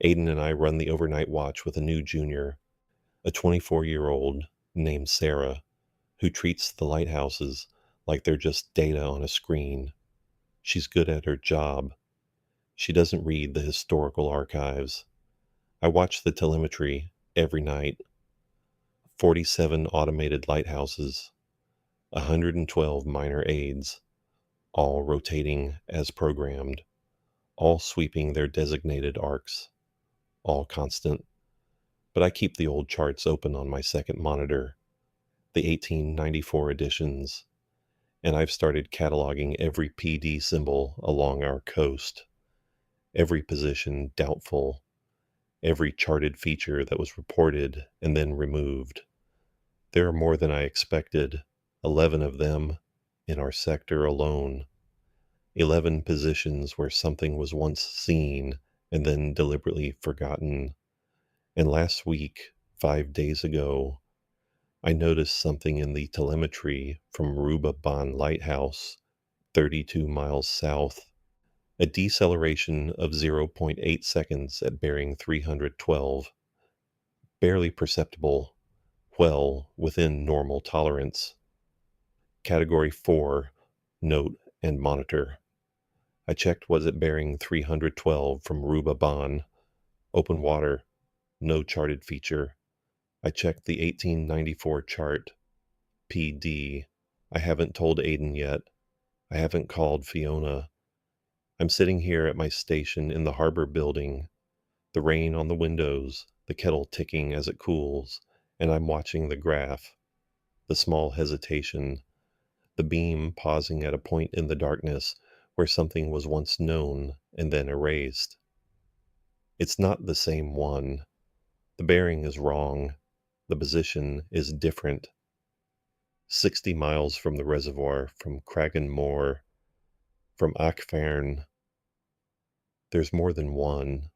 Aiden and I run the overnight watch with a new junior, a 24-year-old named Sarah, who treats the lighthouses like they're just data on a screen. She's good at her job. She doesn't read the historical archives. I watch the telemetry every night. 47 automated lighthouses, 112 minor aids, all rotating as programmed, all sweeping their designated arcs, all constant. But I keep the old charts open on my second monitor, the 1894 editions, and I've started cataloging every PD symbol along our coast, every position doubtful, every charted feature that was reported and then removed. There are more than I expected, 11 of them in our sector alone. 11 positions where something was once seen and then deliberately forgotten. And last week, 5 days ago, I noticed something in the telemetry from Rubaban Lighthouse, 32 miles south, a deceleration of 0.8 seconds at bearing 312. Barely perceptible, well within normal tolerance. Category 4, note and monitor. I checked was it bearing 312 from Rubaban. Open water, no charted feature. I checked the 1894 chart. PD. I haven't told Aiden yet. I haven't called Fiona. I'm sitting here at my station in the harbor building, the rain on the windows, the kettle ticking as it cools, and I'm watching the graph, the small hesitation, the beam pausing at a point in the darkness where something was once known and then erased. It's not the same one. The bearing is wrong. The position is different. 60 miles from the reservoir, from Cragan Moor, from Achfern, there's more than one,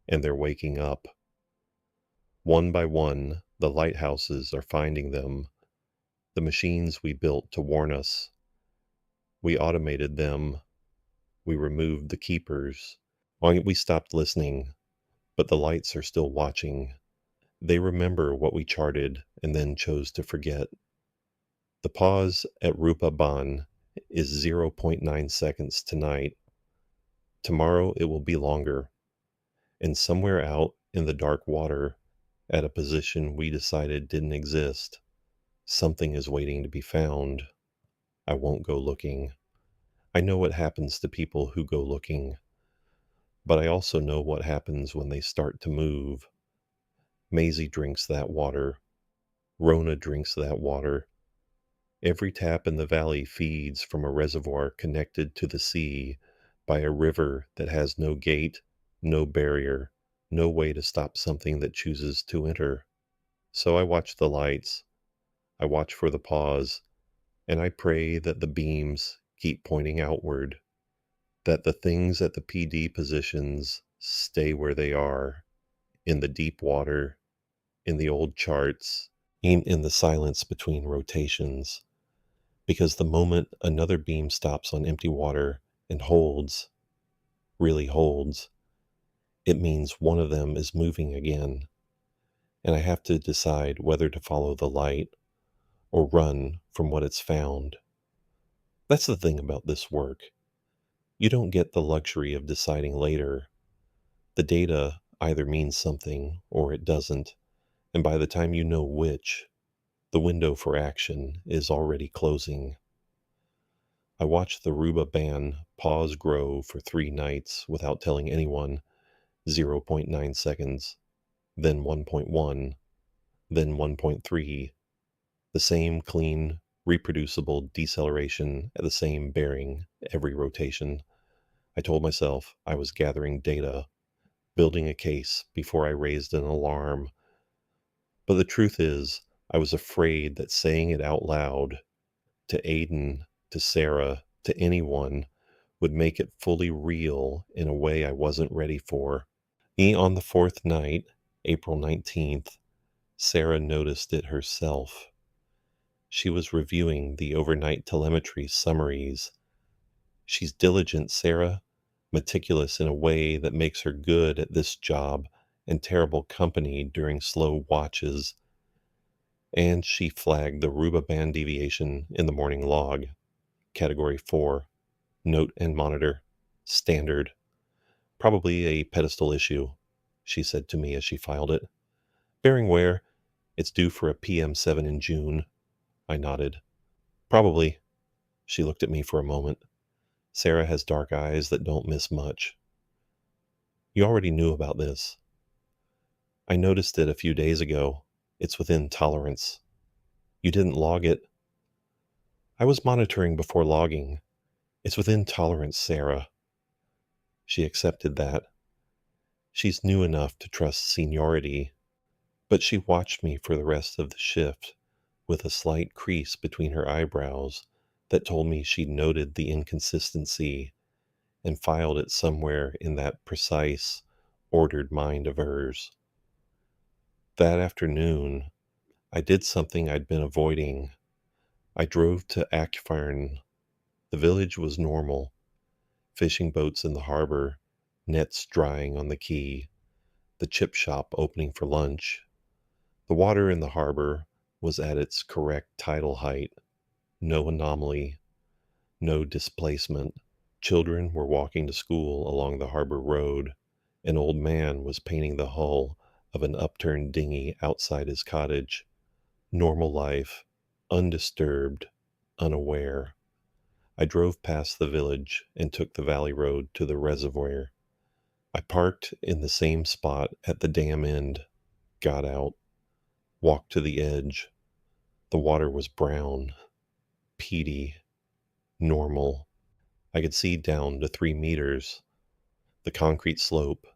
and they're waking up. One by one, the lighthouses are finding them, the machines we built to warn us. We automated them. We removed the keepers. We stopped listening, but the lights are still watching. They remember what we charted and then chose to forget. The pause at Rupa Ban is zero point 0.9 seconds tonight. Tomorrow it will be longer. And somewhere out in the dark water, at a position we decided didn't exist, something is waiting to be found. I won't go looking. I know what happens to people who go looking, but I also know what happens when they start to move. Maisie drinks that water. Rona drinks that water. Every tap in the valley feeds from a reservoir connected to the sea by a river that has no gate, no barrier, no way to stop something that chooses to enter. So I watch the lights. I watch for the pause, and I pray that the beams keep pointing outward, that the things at the PD positions stay where they are, in the deep water, in the old charts, in the silence between rotations. Because the moment another beam stops on empty water and holds, really holds, it means one of them is moving again. And I have to decide whether to follow the light or run from what it's found. That's the thing about this work. You don't get the luxury of deciding later. The data either means something or it doesn't. And by the time you know which, the window for action is already closing. I watched the Ruba ban pause grow for 3 nights without telling anyone, zero point 0.9 seconds, then 1.1, then 1.3, the same clean, reproducible deceleration at the same bearing every rotation. I told myself I was gathering data, building a case before I raised an alarm. But the truth is, I was afraid that saying it out loud, to Aiden, to Sarah, to anyone, would make it fully real in a way I wasn't ready for. On the 4th night, April 19th, Sarah noticed it herself. She was reviewing the overnight telemetry summaries. She's diligent, Sarah, meticulous in a way that makes her good at this job and terrible company during slow watches. And she flagged the Ruba band deviation in the morning log, category 4, note and monitor, standard. Probably a pedestal issue, she said to me as she filed it. Bearing where, it's due for a PM7 in June. I nodded. Probably. She looked at me for a moment. Sarah has dark eyes that don't miss much. You already knew about this. I noticed it a few days ago. It's within tolerance. You didn't log it. I was monitoring before logging. It's within tolerance, Sarah. She accepted that. She's new enough to trust seniority, but she watched me for the rest of the shift with a slight crease between her eyebrows that told me she'd noted the inconsistency and filed it somewhere in that precise, ordered mind of hers. That afternoon, I did something I'd been avoiding. I drove to Achfern. The village was normal. Fishing boats in the harbor, nets drying on the quay, the chip shop opening for lunch. The water in the harbor was at its correct tidal height. No anomaly, no displacement. Children were walking to school along the harbor road. An old man was painting the hull of an upturned dinghy outside his cottage. Normal life, undisturbed, unaware. I drove past the village and took the valley road to the reservoir. I parked in the same spot at the dam end, got out, walked to the edge. The water was brown, peaty, normal. I could see down to 3 meters. The concrete slope,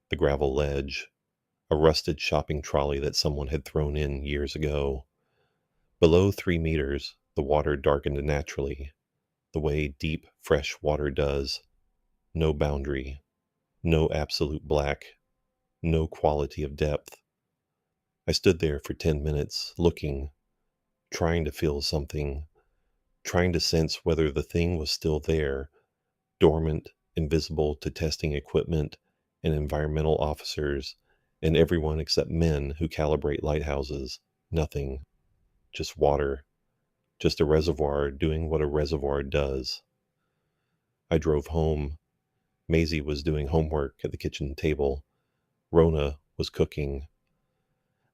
the gravel ledge. a rusted shopping trolley that someone had thrown in years ago. Below 3 meters, the water darkened naturally, the way deep, fresh water does. No boundary, no absolute black, no quality of depth. I stood there for 10 minutes, looking, trying to feel something, trying to sense whether the thing was still there, dormant, invisible to testing equipment and environmental officers and everyone except men who calibrate lighthouses. Nothing, just water, just a reservoir doing what a reservoir does. I drove home. Maisie was doing homework at the kitchen table. Rona was cooking.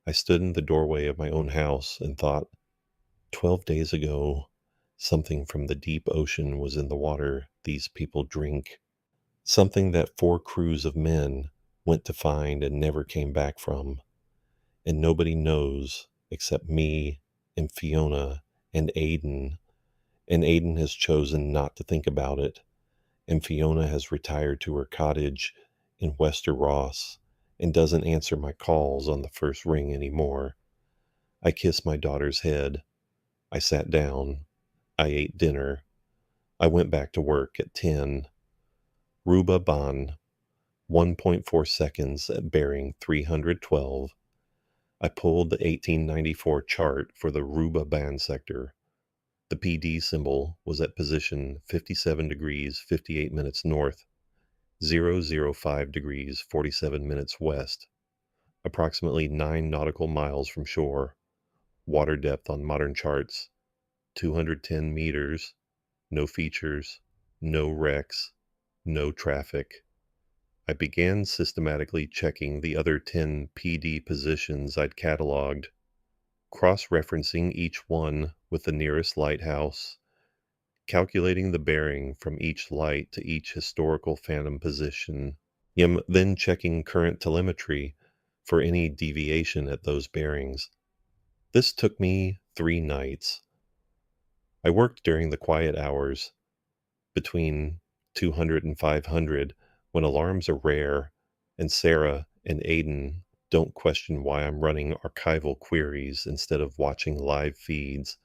I stood in the doorway of my own house and thought, 12 days ago, something from the deep ocean was in the water these people drink. Something that 4 crews of men went to find and never came back from. And nobody knows except me and Fiona and Aiden. And Aiden has chosen not to think about it. And Fiona has retired to her cottage in Wester Ross and doesn't answer my calls on the first ring anymore. I kiss my daughter's head. I sat down. I ate dinner. I went back to work at 10. Ruba Ban, 1.4 seconds at bearing 312. I pulled the 1894 chart for the Ruba Ban sector. The PD symbol was at position 57 degrees 58 minutes north, 005 degrees 47 minutes west, approximately 9 nautical miles from shore. Water depth on modern charts, 210 meters, no features, no wrecks, no traffic. I began systematically checking the other 10 PD positions I'd cataloged, cross-referencing each one with the nearest lighthouse, calculating the bearing from each light to each historical phantom position, then checking current telemetry for any deviation at those bearings. This took me 3 nights. I worked during the quiet hours, between 200 and 500, when alarms are rare, and Sarah and Aiden don't question why I'm running archival queries instead of watching live feeds.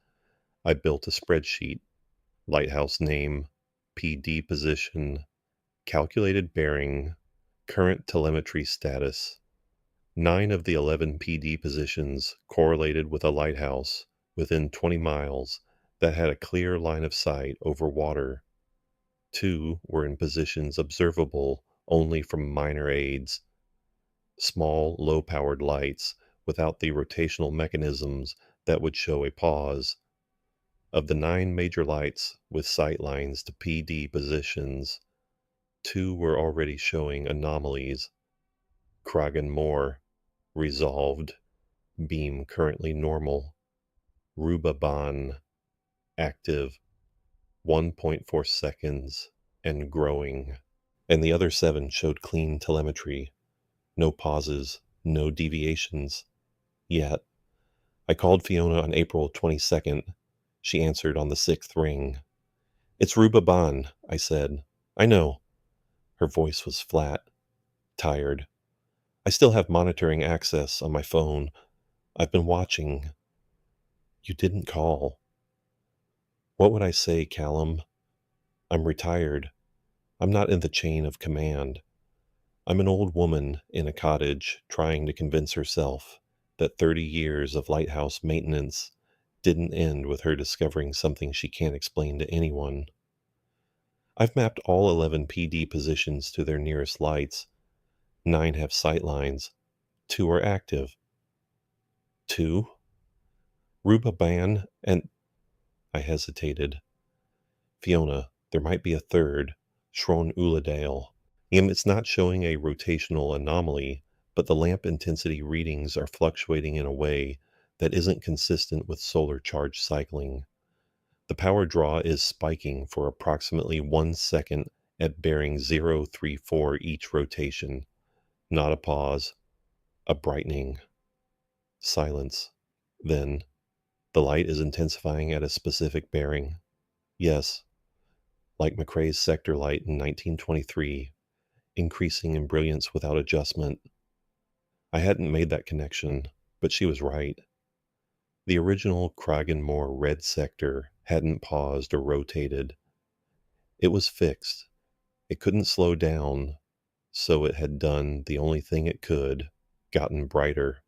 I built a spreadsheet: lighthouse name, PD position, calculated bearing, current telemetry status. 9 of the 11 PD positions correlated with a lighthouse within 20 miles that had a clear line of sight over water. 2 were in positions observable only from minor aids, small, low-powered lights without the rotational mechanisms that would show a pause. Of the 9 major lights with sight lines to PD positions, 2 were already showing anomalies. Kragan Moor, resolved, beam currently normal. Ruba Ban, active, 1.4 seconds, and growing. And the other 7 showed clean telemetry. No pauses, no deviations. Yet, I called Fiona on April 22nd. She answered on the 6th ring. "It's Ruba Ban," I said. "I know." Her voice was flat, tired. "I still have monitoring access on my phone. I've been watching." "You didn't call." "What would I say, Callum? I'm retired. I'm not in the chain of command. I'm an old woman in a cottage trying to convince herself that 30 years of lighthouse maintenance didn't end with her discovering something she can't explain to anyone. I've mapped all 11 PD positions to their nearest lights. 9 have sight lines. 2 are active." "2? Ruba Ban and—" I hesitated. "Fiona, there might be a third, Shron Uladale. It's not showing a rotational anomaly, but the lamp intensity readings are fluctuating in a way that isn't consistent with solar charge cycling. The power draw is spiking for approximately 1 second at bearing 034 each rotation. Not a pause, a brightening. Silence. Then, the light is intensifying at a specific bearing. Yes, like McCrae's sector light in 1923, increasing in brilliance without adjustment. I hadn't made that connection, but she was right. The original Kraganmore red sector hadn't paused or rotated. It was fixed. It couldn't slow down, so it had done the only thing it could, gotten brighter,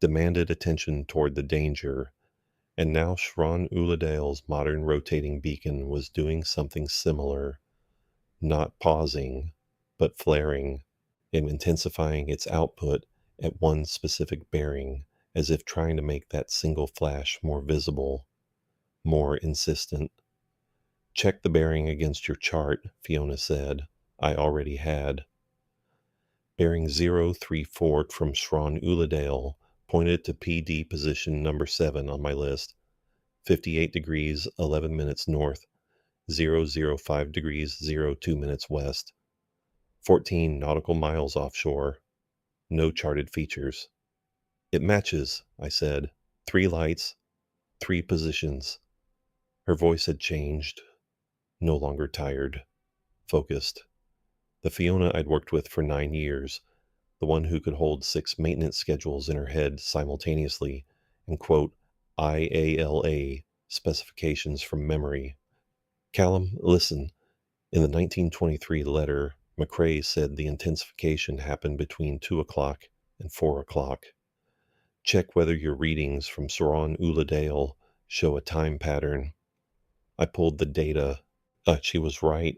demanded attention toward the danger, and now Shron Uladale's modern rotating beacon was doing something similar, not pausing, but flaring and intensifying its output at one specific bearing, as if trying to make that single flash more visible, more insistent. Check the bearing against your chart, Fiona said. I already had. Bearing 034 from Shron Uladale pointed to PD position number 7 on my list, 58 degrees 11 minutes north, 005 degrees 02 minutes west, 14 nautical miles offshore, no charted features. It matches, I said. 3 lights, 3 positions. Her voice had changed, no longer tired, focused. The Fiona I'd worked with for 9 years, the one who could hold 6 maintenance schedules in her head simultaneously and quote IALA specifications from memory. Callum, listen. In the 1923 letter, McCrae said the intensification happened between 2 o'clock and 4 o'clock. Check whether your readings from Shron Uladale show a time pattern. I pulled the data. She was right.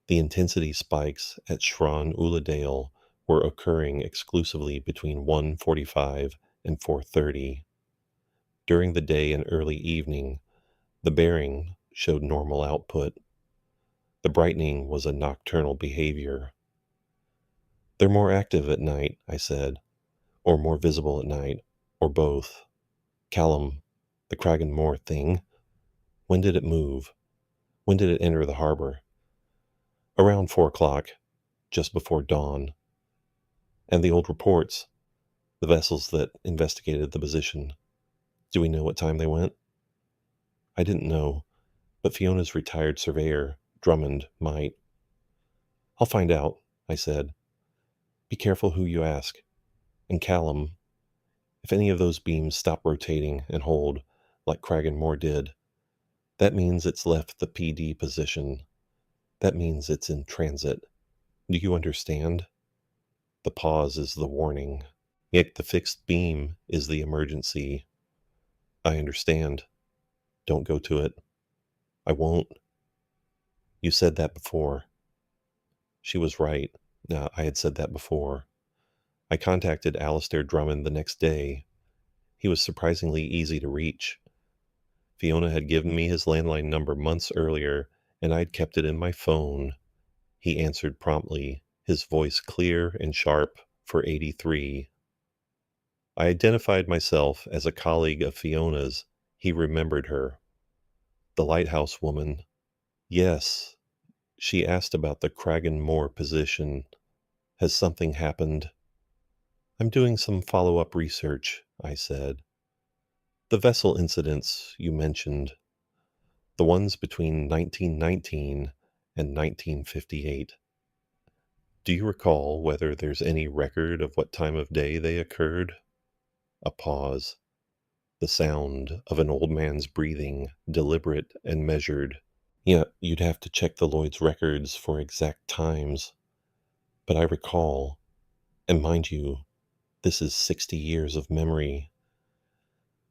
The intensity spikes at Shron Uladale were occurring exclusively between 1:45 and 4:30. During the day and early evening, the bearing showed normal output. The brightening was a nocturnal behavior. They're more active at night, I said, or more visible at night, or both. Callum, the Kraganmore thing, when did it move? When did it enter the harbor? Around 4 o'clock, just before dawn. And the old reports, the vessels that investigated the position, do we know what time they went? I didn't know, but Fiona's retired surveyor, Drummond, might. I'll find out, I said. Be careful who you ask. And Callum, if any of those beams stop rotating and hold, like Kraganmore did, that means it's left the PD position. That means it's in transit. Do you understand? The pause is the warning. Yet the fixed beam is the emergency. I understand. Don't go to it. I won't. You said that before. She was right. I had said that before. I contacted Alistair Drummond the next day. He was surprisingly easy to reach. Fiona had given me his landline number months earlier, and I'd kept it in my phone. He answered promptly, his voice clear and sharp for 83. I identified myself as a colleague of Fiona's. He remembered her. The Lighthouse woman. Yes. She asked about the Kraganmore position. Has something happened? I'm doing some follow-up research, I said. The vessel incidents you mentioned, the ones between 1919 and 1958. Do you recall whether there's any record of what time of day they occurred? A pause. The sound of an old man's breathing, deliberate and measured. Yeah, you'd have to check the Lloyd's records for exact times. But I recall, and mind you, this is 60 years of memory,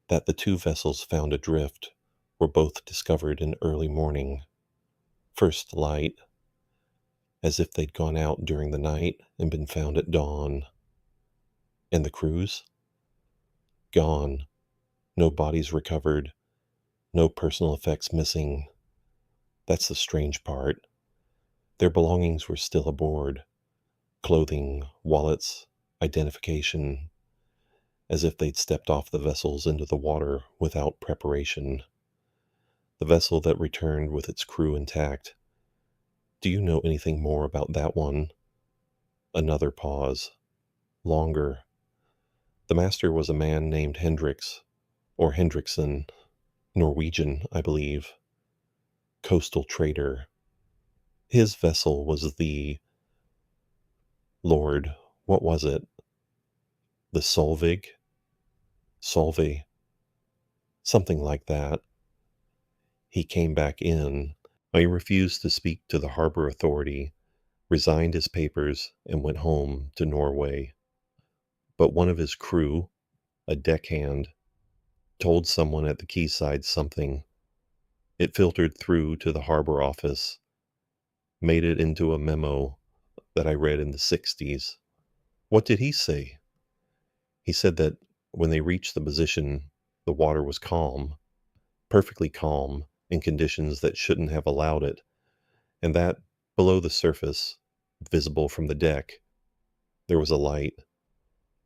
that the 2 vessels found adrift were both discovered in early morning. First light, as if they'd gone out during the night and been found at dawn. And the crews? Gone. No bodies recovered. No personal effects missing. That's the strange part. Their belongings were still aboard. Clothing, wallets, identification, as if they'd stepped off the vessels into the water without preparation. The vessel that returned with its crew intact. Do you know anything more about that one? Another pause. Longer. The master was a man named Hendricks, or Hendrickson, Norwegian, I believe. Coastal trader. His vessel was the... Lord, what was it? The Solvay, something like that. He came back in. I refused to speak to the harbor authority, resigned his papers, and went home to Norway. But one of his crew, a deckhand, told someone at the quayside something. It filtered through to the harbor office, made it into a memo that I read in the 60s. What did he say? He said that when they reached the position, the water was calm, perfectly calm, in conditions that shouldn't have allowed it, and that below the surface, visible from the deck, there was a light,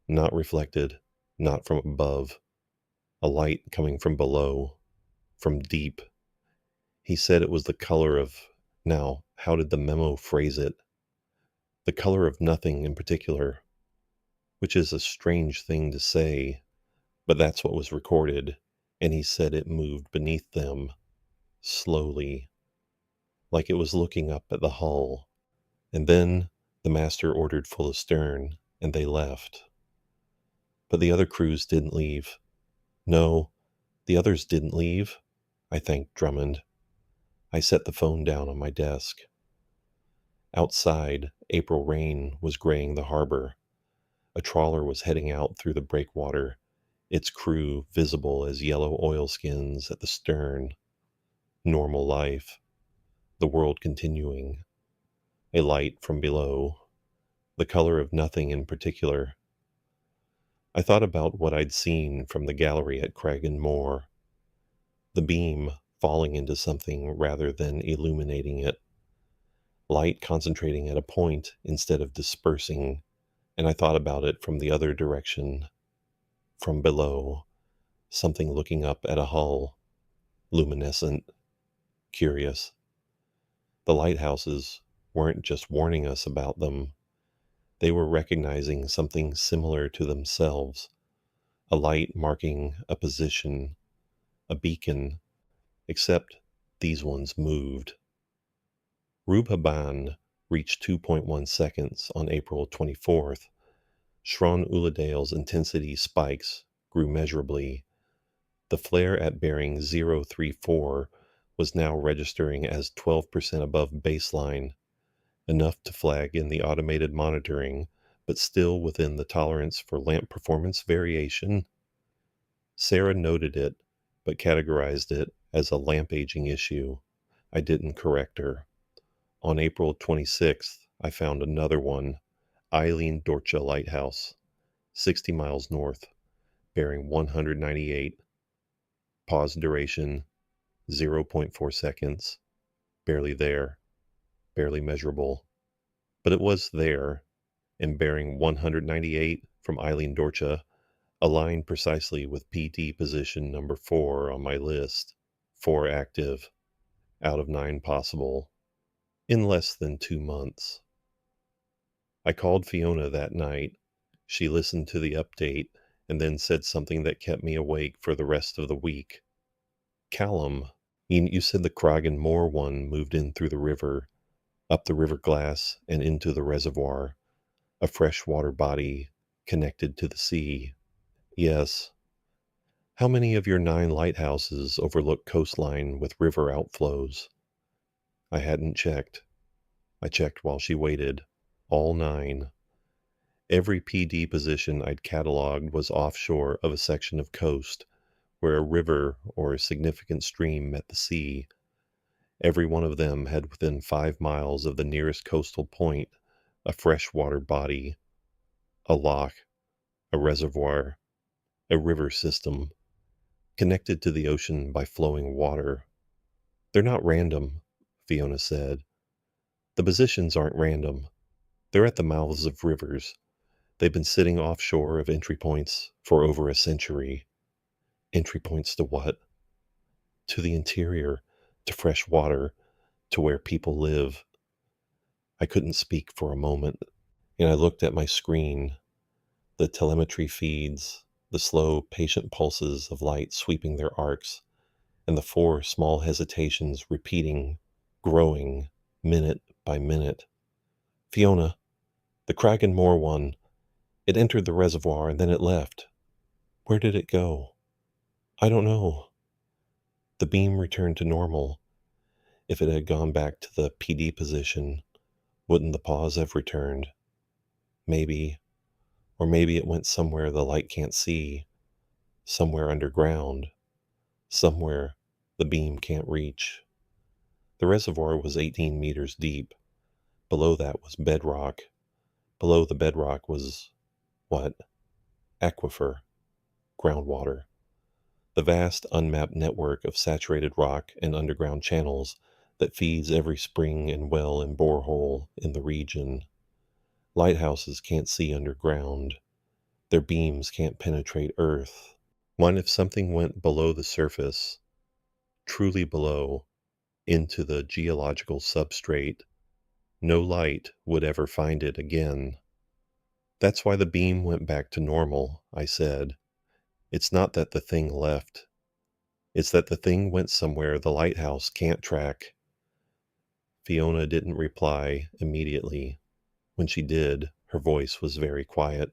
not reflected, not from above, a light coming from below, from deep. He said it was the color of, now, how did the memo phrase it? The color of nothing in particular, which is a strange thing to say, but that's what was recorded, and he said it moved beneath them, slowly, like it was looking up at the hull. And then the master ordered full astern, and they left. But the other crews didn't leave. No, the others didn't leave. I thanked Drummond. I set the phone down on my desk. Outside, April rain was graying the harbor. A trawler was heading out through the breakwater, its crew visible as yellow oilskins at the stern. Normal life. The world continuing. A light from below. The color of nothing in particular. I thought about what I'd seen from the gallery at Cragen Moor. The beam falling into something rather than illuminating it. Light concentrating at a point instead of dispersing, and I thought about it from the other direction. From below, something looking up at a hull, luminescent, curious. The lighthouses weren't just warning us about them. They were recognizing something similar to themselves, a light marking a position, a beacon, except these ones moved. Rubhaban reached 2.1 seconds on April 24th. Shron Uladale's intensity spikes grew measurably. The flare at bearing 034 was now registering as 12% above baseline, enough to flag in the automated monitoring, but still within the tolerance for lamp performance variation. Sarah noted it, but categorized it as a lamp aging issue. I didn't correct her. On April 26th, I found another one, Eileen Dorcha Lighthouse, 60 miles north, bearing 198. Pause duration, 0.4 seconds. Barely there, barely measurable. But it was there, and bearing 198 from Eileen Dorcha, aligned precisely with PD position number 4 on my list. 4 active, out of 9 possible, in less than 2 months. I called Fiona that night. She listened to the update and then said something that kept me awake for the rest of the week. Callum, you said the Cragen Moor one moved in through the river, up the river glass and into the reservoir, a freshwater body connected to the sea. Yes. How many of your 9 lighthouses overlook coastline with river outflows? I hadn't checked. I checked while she waited. All 9. Every PD position I'd cataloged was offshore of a section of coast, where a river or a significant stream met the sea. Every one of them had within 5 miles of the nearest coastal point a freshwater body, a loch, a reservoir, a river system, connected to the ocean by flowing water. They're not random, Fiona said. The positions aren't random. They're at the mouths of rivers. They've been sitting offshore of entry points for over a century. Entry points to what? To the interior, to fresh water, to where people live. I couldn't speak for a moment, and I looked at my screen, the telemetry feeds, the slow, patient pulses of light sweeping their arcs, and the 4 small hesitations repeating, growing, minute by minute. Fiona, the Cragen Moor one, It entered the reservoir and then it left. Where did it go? I don't know. The beam returned to normal. If it had gone back to the PD position, wouldn't the pause have returned? Maybe. Or maybe it went somewhere the light can't see, somewhere underground, somewhere the beam can't reach. The reservoir was 18 meters deep. Below that was bedrock. Below the bedrock was what? Aquifer, groundwater. The vast unmapped network of saturated rock and underground channels that feeds every spring and well and borehole in the region. Lighthouses can't see underground. Their beams can't penetrate Earth. What if something went below the surface, truly below, into the geological substrate? No light would ever find it again. That's why the beam went back to normal, I said. It's not that the thing left. It's that the thing went somewhere the lighthouse can't track. Fiona didn't reply immediately. When she did, her voice was very quiet.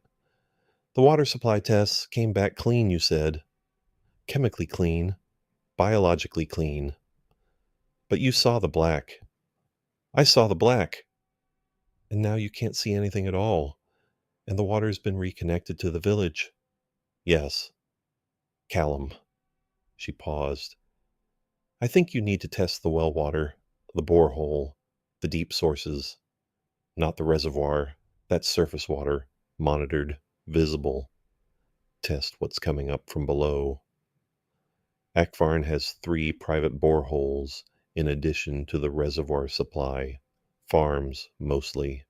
The water supply tests came back clean, you said. Chemically clean. Biologically clean. But you saw the black. I saw the black. And now you can't see anything at all. And the water's been reconnected to the village. Yes. Callum. She paused. I think you need to test the well water, the borehole, the deep sources. Not the reservoir. That's surface water. Monitored. Visible. Test what's coming up from below. Akvarn has 3 private boreholes in addition to the reservoir supply. Farms, mostly.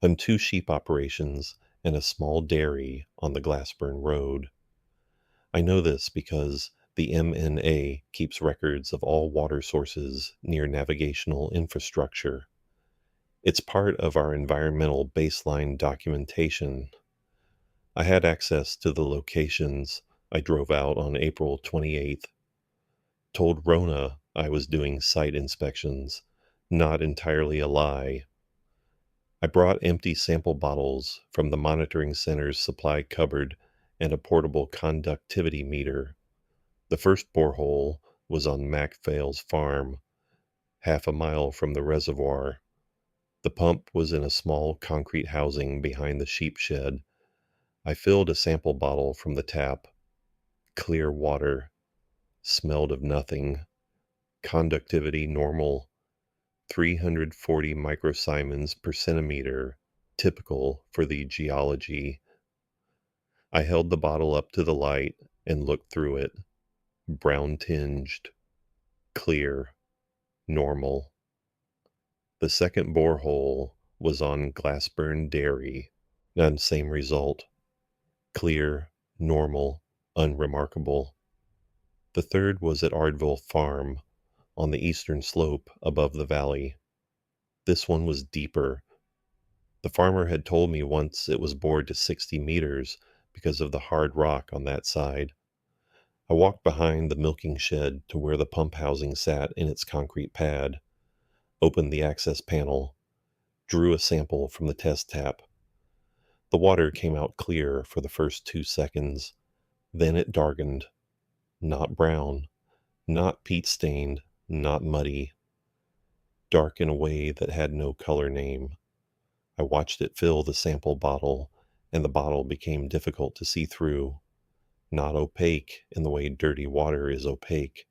And 2 sheep operations and a small dairy on the Glassburn Road. I know this because the MNA keeps records of all water sources near navigational infrastructure. It's part of our environmental baseline documentation. I had access to the locations I drove out on April 28th. Told Rona I was doing site inspections, not entirely a lie. I brought empty sample bottles from the monitoring center's supply cupboard and a portable conductivity meter. The first borehole was on Macphail's farm, half a mile from the reservoir. The pump was in a small concrete housing behind the sheep shed. I filled a sample bottle from the tap. Clear water. Smelled of nothing. Conductivity normal. 340 microsiemens per centimeter, typical for the geology. I held the bottle up to the light and looked through it. Brown tinged. Clear. Normal. The second borehole was on Glassburn Dairy, and same result. Clear, normal, unremarkable. The third was at Ardville Farm, on the eastern slope above the valley. This one was deeper. The farmer had told me once it was bored to 60 meters because of the hard rock on that side. I walked behind the milking shed to where the pump housing sat in its concrete pad, opened the access panel, drew a sample from the test tap. The water came out clear for the first 2 seconds. Then it darkened. Not brown, not peat-stained, not muddy. Dark in a way that had no color name. I watched it fill the sample bottle, and the bottle became difficult to see through. Not opaque in the way dirty water is opaque.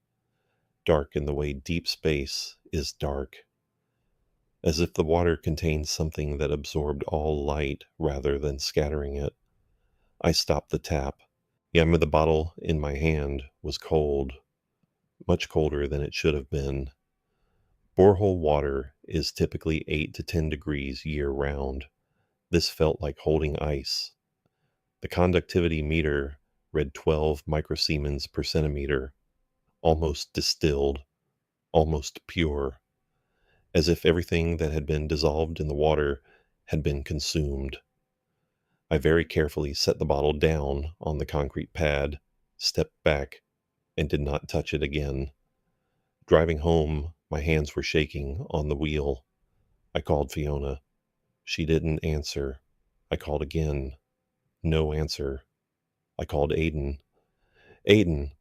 Dark in the way deep space is dark. As if the water contained something that absorbed all light rather than scattering it. I stopped the tap. The bottle in my hand was cold, much colder than it should have been. Borehole water is typically 8 to 10 degrees year-round. This felt like holding ice. The conductivity meter read 12 microsiemens per centimeter, almost distilled, almost pure, as if everything that had been dissolved in the water had been consumed. I very carefully set the bottle down on the concrete pad, stepped back, and did not touch it again. Driving home, my hands were shaking on the wheel. I called Fiona. She didn't answer. I called again. No answer. I called Aiden. Aiden,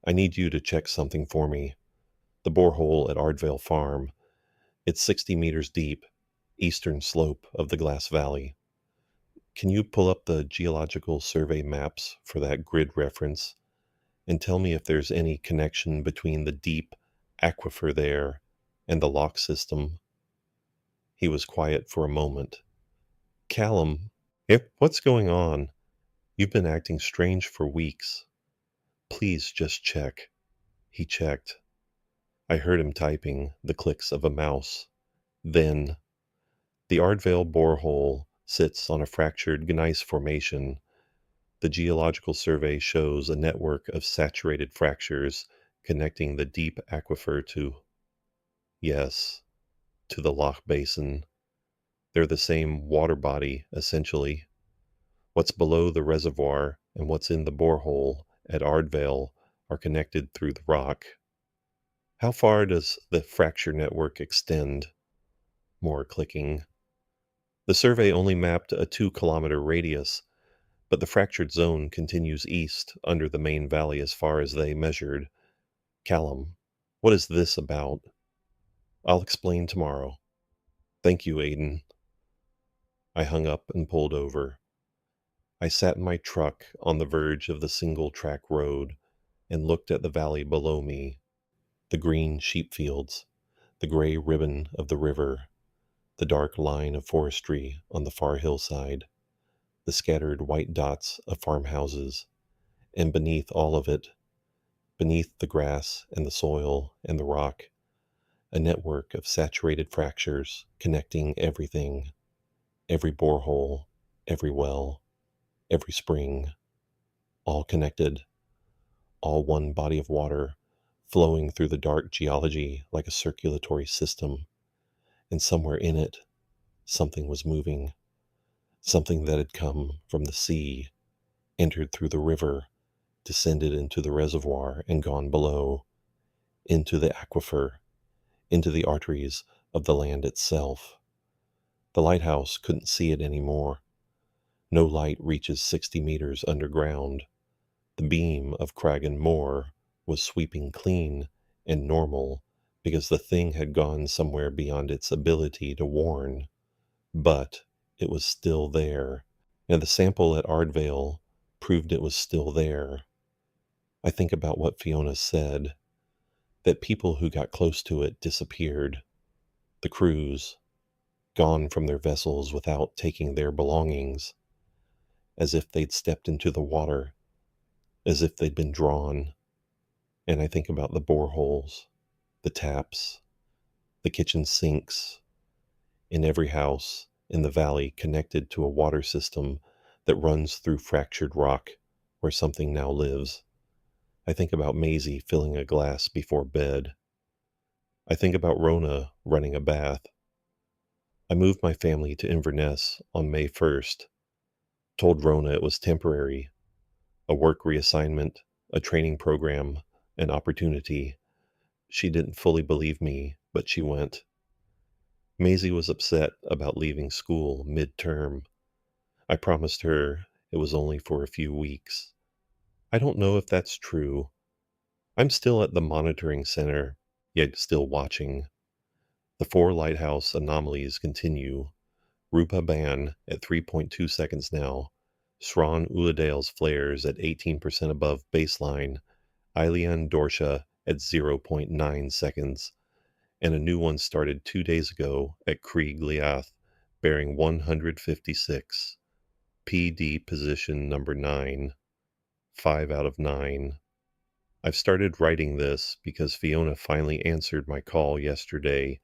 I need you to check something for me. The borehole at Ardvale Farm. It's 60 meters deep, eastern slope of the Glass Valley. Can you pull up the geological survey maps for that grid reference and tell me if there's any connection between the deep aquifer there and the lock system? He was quiet for a moment. Callum, what's going on? You've been acting strange for weeks. Please just check. He checked. I heard him typing, the clicks of a mouse. Then, the Ardvale borehole sits on a fractured gneiss formation. The geological survey shows a network of saturated fractures connecting the deep aquifer to, yes, to the loch basin. They're the same water body, essentially. What's below the reservoir and what's in the borehole at Ardvale are connected through the rock. How far does the fracture network extend? More clicking. The survey only mapped a 2-kilometer radius, but the fractured zone continues east under the main valley as far as they measured. Callum, what is this about? I'll explain tomorrow. Thank you, Aiden. I hung up and pulled over. I sat in my truck on the verge of the single-track road and looked at the valley below me, the green sheep fields, the gray ribbon of the river, the dark line of forestry on the far hillside, the scattered white dots of farmhouses, and beneath all of it, beneath the grass and the soil and the rock, a network of saturated fractures connecting everything, every borehole, every well, every spring, all connected, all one body of water flowing through the dark geology like a circulatory system. And somewhere in it, something was moving, something that had come from the sea, entered through the river, descended into the reservoir and gone below, into the aquifer, into the arteries of the land itself. The lighthouse couldn't see it anymore. No light reaches 60 meters underground. The beam of Craggan Moor was sweeping clean and normal because the thing had gone somewhere beyond its ability to warn. But it was still there, and the sample at Ardvale proved it was still there. I think about what Fiona said, that people who got close to it disappeared. The crews, gone from their vessels without taking their belongings, as if they'd stepped into the water, as if they'd been drawn. And I think about the boreholes, the taps, the kitchen sinks, in every house in the valley connected to a water system that runs through fractured rock where something now lives. I think about Maisie filling a glass before bed. I think about Rona running a bath. I moved my family to Inverness on May 1st, told Rona it was temporary, a work reassignment, a training program, an opportunity. She didn't fully believe me, but she went. Maisie was upset about leaving school mid-term. I promised her it was only for a few weeks. I don't know if that's true. I'm still at the monitoring center, yet still watching. The 4 lighthouse anomalies continue. Rupa Ban at 3.2 seconds now. Sran Uladale's flares at 18% above baseline. Ailian Dorsha at 0.9 seconds. And a new one started 2 days ago at Krieg Liath, bearing 156. PD position number 9. 5 out of 9. I've started writing this because Fiona finally answered my call yesterday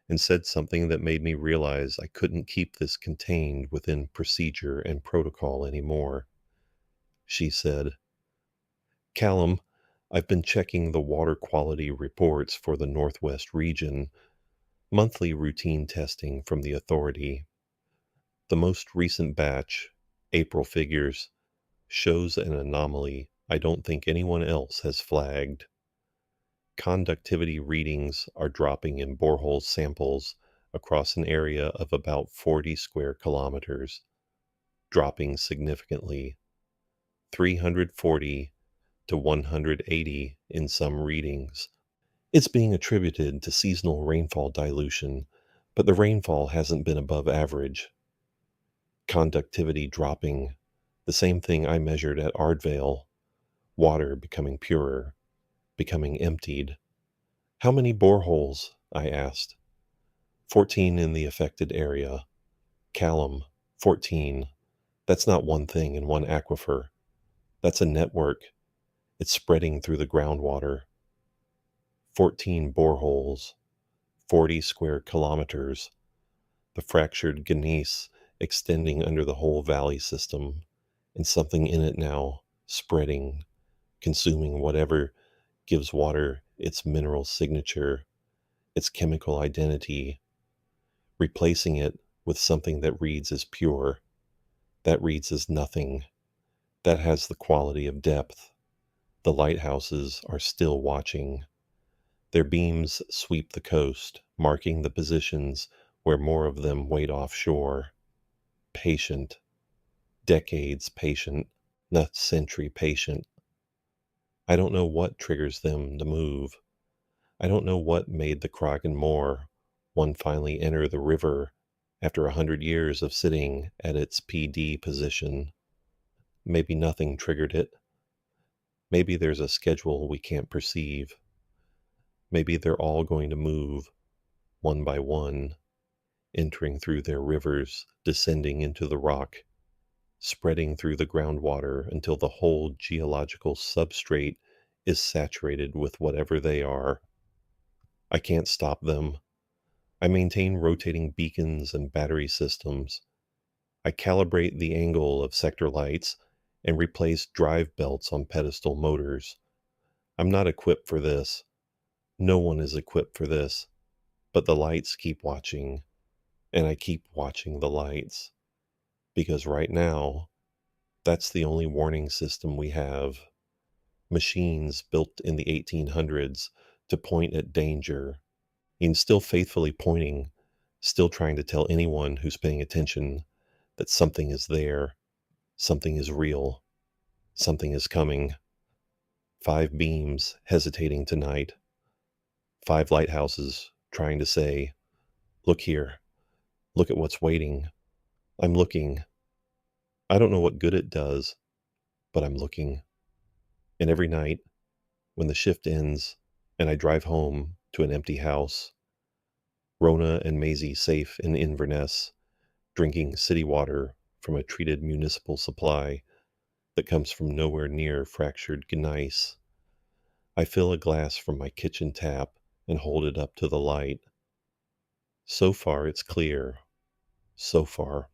and said something that made me realize I couldn't keep this contained within procedure and protocol anymore. She said, Callum, I've been checking the water quality reports for the Northwest region, monthly routine testing from the authority. The most recent batch, April figures, shows an anomaly I don't think anyone else has flagged. Conductivity readings are dropping in borehole samples across an area of about 40 square kilometers. dropping significantly, 340 to 180 in some readings. It's being attributed to seasonal rainfall dilution, but the rainfall hasn't been above average. Conductivity dropping, the same thing I measured at Ardvale, water becoming purer, becoming emptied. How many boreholes? I asked. 14 in the affected area. Callum, 14. That's not one thing in one aquifer. That's a network. It's spreading through the groundwater. 14 boreholes, 40 square kilometers. The fractured gneiss extending under the whole valley system, and something in it now, spreading, consuming whatever gives water its mineral signature, its chemical identity, replacing it with something that reads as pure, that reads as nothing, that has the quality of depth. The lighthouses are still watching. Their beams sweep the coast, marking the positions where more of them wait offshore. Patient, decades patient, not century patient. I don't know what triggers them to move. I don't know what made the Kraken Moor one finally enter the river after 100 years of sitting at its PD position. Maybe nothing triggered it. Maybe there's a schedule we can't perceive. Maybe they're all going to move, one by one, entering through their rivers, descending into the rock, spreading through the groundwater until the whole geological substrate is saturated with whatever they are. I can't stop them. I maintain rotating beacons and battery systems. I calibrate the angle of sector lights and replace drive belts on pedestal motors. I'm not equipped for this. No one is equipped for this. But the lights keep watching, and I keep watching the lights. Because right now, that's the only warning system we have. Machines built in the 1800s to point at danger, and still faithfully pointing, still trying to tell anyone who's paying attention that something is there, something is real, something is coming. 5 beams hesitating tonight. 5 lighthouses trying to say, look here, look at what's waiting. I'm looking. I don't know what good it does, but I'm looking. And every night, when the shift ends and I drive home to an empty house, Rona and Maisie safe in Inverness, drinking city water from a treated municipal supply that comes from nowhere near fractured gneiss, I fill a glass from my kitchen tap and hold it up to the light. So far it's clear. So far.